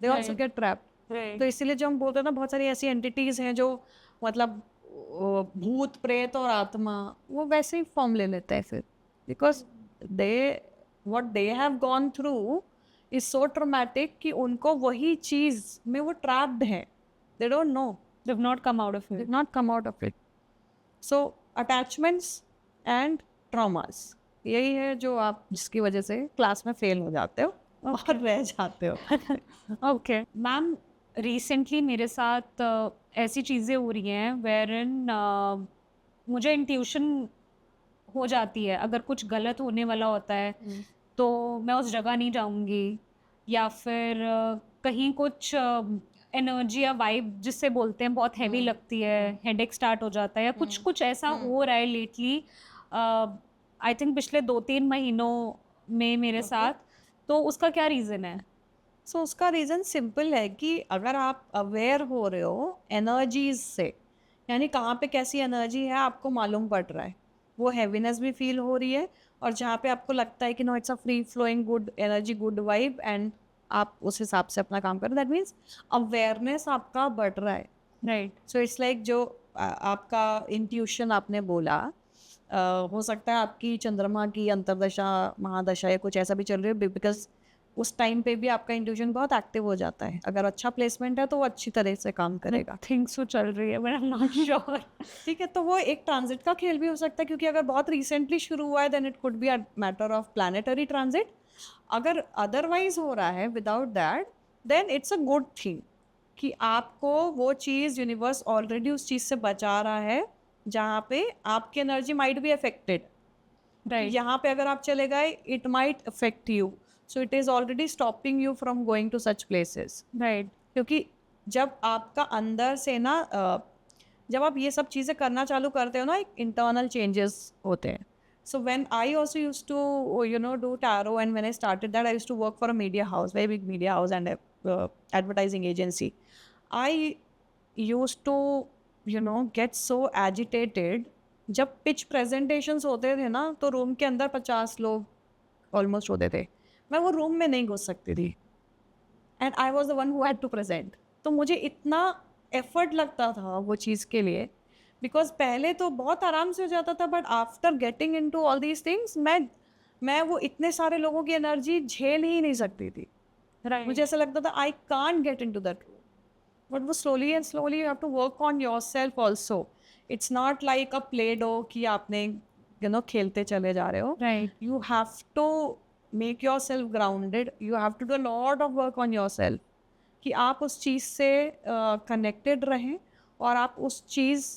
S1: they also get trapped. तो इसीलिए जो हम बोलते हैं ना, बहुत सारी ऐसी एंटिटीज़ हैं जो मतलब भूत प्रेत और आत्मा वो वैसे ही फॉर्म ले लेते हैं फिर, because they what they have gone through is so traumatic कि उनको वही चीज में वो ट्रैप्ड है, they don't no,
S2: They've not come out of
S1: did
S2: it.
S1: not come out of it. So attachments and traumas यही है जो आप जिसकी वजह से क्लास में फेल हो जाते हो और रह जाते हो.
S2: ओके मैम, रिसेंटली मेरे साथ ऐसी चीज़ें हो रही हैं वेरन मुझे इंट्यूशन हो जाती है अगर कुछ गलत होने वाला होता है तो मैं उस जगह नहीं जाऊंगी, या फिर कहीं कुछ एनर्जी या वाइब जिससे बोलते हैं बहुत हैवी लगती है, हेडेक स्टार्ट हो जाता है, या कुछ कुछ ऐसा हो रहा है लेटली, आई थिंक पिछले 2-3 महीनों में मेरे साथ. तो उसका क्या रीज़न है?
S1: सो उसका रीज़न सिंपल है कि अगर आप अवेयर हो रहे हो एनर्जीज से, यानी कहाँ पे कैसी एनर्जी है आपको मालूम पड़ रहा है, वो हैवीनेस भी फील हो रही है, और जहाँ पे आपको लगता है कि no it's a free flowing good energy good vibe and आप उस हिसाब से अपना काम करो, दैट मीन्स अवेयरनेस आपका बढ़ रहा है.
S2: राइट.
S1: सो इट्स लाइक जो आपका इंट्यूशन आपने बोला, हो सकता है आपकी चंद्रमा की अंतरदशा महादशा या कुछ ऐसा भी चल रही है, बिकॉज उस टाइम पे भी आपका इंट्यूशन बहुत एक्टिव हो जाता है. अगर अच्छा प्लेसमेंट है तो वो अच्छी तरह से काम करेगा.
S2: थिंग्स तो चल रही है but I am not sure.
S1: ठीक है, तो वो एक ट्रांजिट का खेल भी हो सकता है, क्योंकि अगर बहुत रिसेंटली शुरू हुआ है then it could be a matter of planetary transit. अगर अदरवाइज हो रहा है without that then it's a good thing कि आपको वो चीज़ यूनिवर्स ऑलरेडी उस चीज़ से बचा रहा है जहाँ पे आपकी energy might be affected.
S2: Right.
S1: यहाँ पे अगर आप चले गए it might affect you, so it is already stopping you from going to such places.
S2: Right.
S1: क्योंकि जब आपका अंदर से ना जब आप ये सब चीज़ें करना चालू करते हो ना, एक इंटरनल चेंजेस होते हैं. So when I also use to do tarot, and when I started that I use to work for a media house, very big media house and advertising agency. I use to get so agitated जब pitch presentations होते थे ना, तो room के अंदर 50 लोग almost होते थे, मैं वो रूम में नहीं घुस सकती थी, and I was the one who had to present. तो मुझे इतना एफर्ट लगता था वो चीज़ के लिए, बिकॉज पहले तो बहुत आराम से हो जाता था, but after getting into all these things मैं वो इतने सारे लोगों की एनर्जी झेल ही नहीं सकती थी.
S2: राइट.
S1: मुझे ऐसा लगता था I can't get into that room. But वो slowly and slowly you have to work on yourself also. It's not like a play dough कि आपने खेलते चले जा रहे हो.
S2: Right.
S1: You have to make yourself grounded. You have to do a lot of work on yourself कि आप उस चीज़ से कनेक्टेड रहें, और आप उस चीज़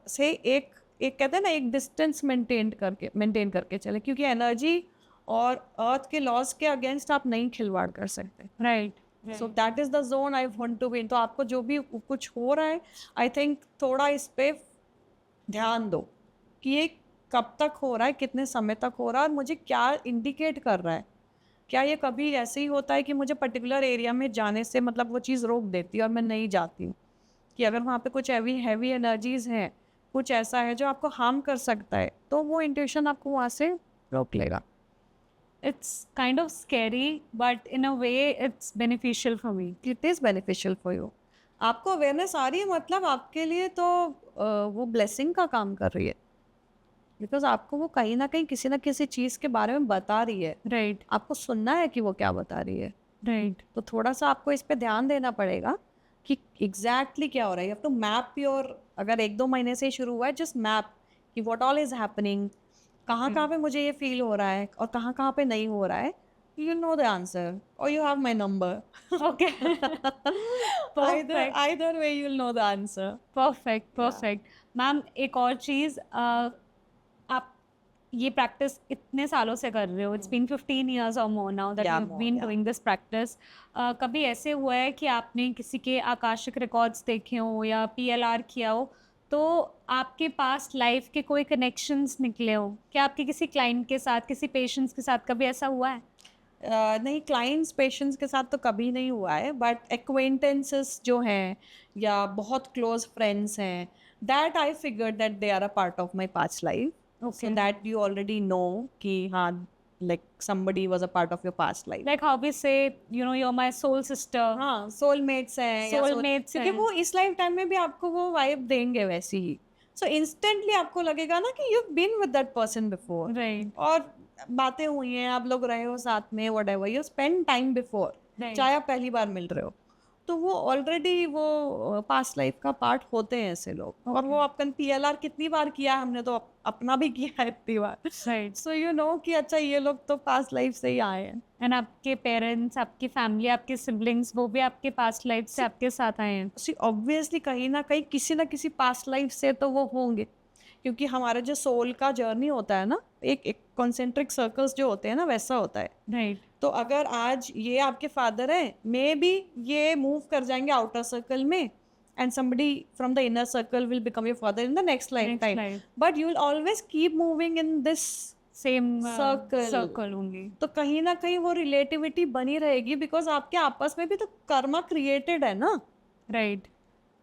S1: से एक एक कहते हैं ना एक डिस्टेंस मेंटेन करके चले, क्योंकि एनर्जी और अर्थ के लॉज के अगेंस्ट आप नहीं खिलवाड़ कर सकते.
S2: Right.
S1: So that is the zone I want to be in. तो आपको जो भी कुछ हो रहा है, आई थिंक थोड़ा इस पे ध्यान दो कि ये कब तक हो रहा है, कितने समय तक हो रहा है, और मुझे क्या इंडिकेट कर रहा है. क्या ये कभी ऐसे ही होता है कि मुझे पर्टिकुलर एरिया में जाने से मतलब वो चीज़ रोक देती है और मैं नहीं जाती हूँ, कि अगर वहाँ पे कुछ हैवी एनर्जीज हैं, कुछ ऐसा है जो आपको हार्म कर सकता है, तो वो इंट्यूशन आपको वहाँ से रोक लेगा.
S2: It's kind of scary, but in a way, it's beneficial for me.
S1: It is beneficial for you. आपको अवेयरनेस आ रही है मतलब आपके लिए तो वो ब्लेसिंग का काम कर रही है, बिकॉज आपको वो कहीं ना कहीं किसी ना किसी चीज़ के बारे में बता रही है.
S2: Right.
S1: आपको सुनना है कि वो क्या बता रही है.
S2: Right.
S1: तो थोड़ा सा आपको इस पे ध्यान देना पड़ेगा कि एग्जैक्टली क्या हो रहा है. You have to map your, अगर 1-2 महीने से शुरू हुआ है, जस्ट मैप कि व्हाट ऑल इज हैपनिंग, कहाँ कहाँ पे मुझे ये फील हो रहा है और कहाँ कहाँ पे नहीं हो रहा है. यू नो द आंसर और you have my number.
S2: Okay. Perfect.
S1: either way you'll know the answer.
S2: Perfect. Perfect. Ma'am, एक और चीज़, आप ये प्रैक्टिस इतने सालों से कर रहे हो. It's been 15 years or more now that
S1: Yeah,
S2: you've
S1: more,
S2: been
S1: yeah.
S2: doing this practice. कभी ऐसे हुआ है कि आपने किसी के आकाशिक रिकॉर्ड्स देखे हो या PLR किया हो, तो आपके पास्ट लाइफ के कोई कनेक्शंस निकले हो? क्या आपके किसी क्लाइंट के साथ, किसी पेशेंट्स के साथ कभी ऐसा हुआ है?
S1: नहीं, क्लाइंट्स पेशेंट्स के साथ तो कभी नहीं हुआ है, बट एक्वेंटेंसेस जो हैं या बहुत क्लोज फ्रेंड्स हैं, that I figure that they are a part of my past life.
S2: Okay.
S1: So that you already know कि हाँ like somebody was a part of your past life.
S2: Like how we say, you know, you're my soul sister.
S1: हाँ, soulmates हैं या
S2: Soulmates
S1: क्योंकि
S2: हैं.
S1: वो इस life time में भी आपको वो वाइब देंगे वैसी ही. सो इंस्टेंटली आपको लगेगा ना कि you been with that person before,
S2: right
S1: और बातें हुई हैं, आप लोग रहे हो साथ में, whatever, you spend time before,
S2: right
S1: चाहे आप पहली बार मिल रहे हो, तो वो ऑलरेडी वो पास्ट लाइफ का पार्ट होते हैं ऐसे लोग। और वो अपन पीएलआर कितनी बार किया है, हमने तो अपना भी किया है इतनी बार।
S2: राइट
S1: सो यू नो कि अच्छा ये लोग तो पास्ट लाइफ से ही आए हैं।
S2: एंड आपके पेरेंट्स, आपकी फैमिली, आपके सिबलिंग्स, वो भी आपके पास्ट लाइफ से आपके साथ आए हैं।
S1: सी ऑब्वियसली कहीं ना कहीं किसी ना किसी पास्ट लाइफ से तो वो होंगे, क्योंकि हमारा जो सोल का जर्नी होता है ना, एक कॉन्सेंट्रिक सर्कल्स जो होते हैं ना, वैसा होता है।
S2: राइट
S1: तो अगर आज ये आपके फादर हैं, मे बी ये मूव कर जाएंगे आउटर सर्कल में, and somebody from the inner circle will become your father in the next lifetime,
S2: life.
S1: but you will always keep moving in this
S2: same
S1: Circle.
S2: Circle होंगे।
S1: तो कहीं ना कहीं वो रिलेटिविटी बनी रहेगी, बिकॉज आपके आपस में भी तो कर्मा क्रिएटेड है ना।
S2: राइट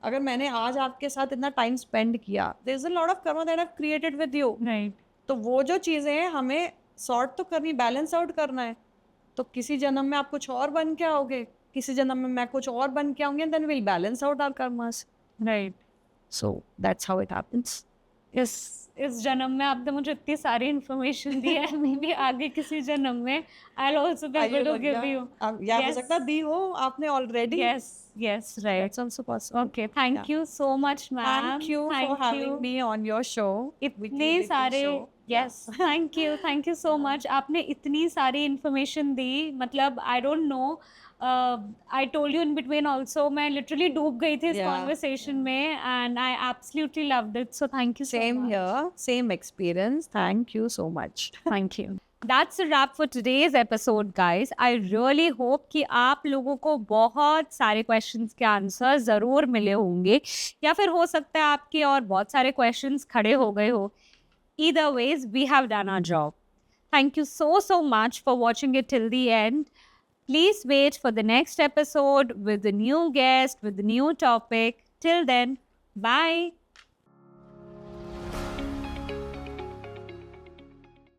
S1: अगर मैंने आज आपके साथ इतना टाइम स्पेंड किया, there is a lot of karma that I have created with you,
S2: right
S1: तो वो जो चीज़ें हैं हमें सॉर्ट तो करनी, बैलेंस आउट करना है। तो किसी जन्म में आप कुछ और बन के आओगे, किसी जन्म में मैं कुछ और बन के आऊंगी, then will balance out our karmas.
S2: Right
S1: so that's how it happens.
S2: इस जन्म में आपने मुझे इतनी सारी इन्फॉर्मेशन दी है, मे बी आगे किसी जन्म में I will also be able to give you.
S1: या हो
S2: Yes.
S1: सकता है दी हो आपने already.
S2: Yes yes right
S1: that's also possible.
S2: Okay thank you so much ma'am.
S1: Thank you for having me on your show.
S2: इतने सारे yes thank you so much. आपने इतनी सारी इन्फॉर्मेशन दी, मतलब I don't know, I told you in between also, मैं literally डूब गई थी इस
S1: Yeah.
S2: कॉन्वर्सेशन में, and I absolutely loved it, so thank you so
S1: Same
S2: much.
S1: here, same experience. Thank you so much.
S2: Thank you. That's a wrap for today's episode, guys. I really hope कि आप लोगों को बहुत सारे questions के answer ज़रूर मिले होंगे, या फिर हो सकता है आपके और बहुत सारे questions खड़े हो गए हो। Either ways, we have done our job. Thank you so much for watching it till the end. Please wait for the next episode with a new guest, with a new topic. Till then, bye.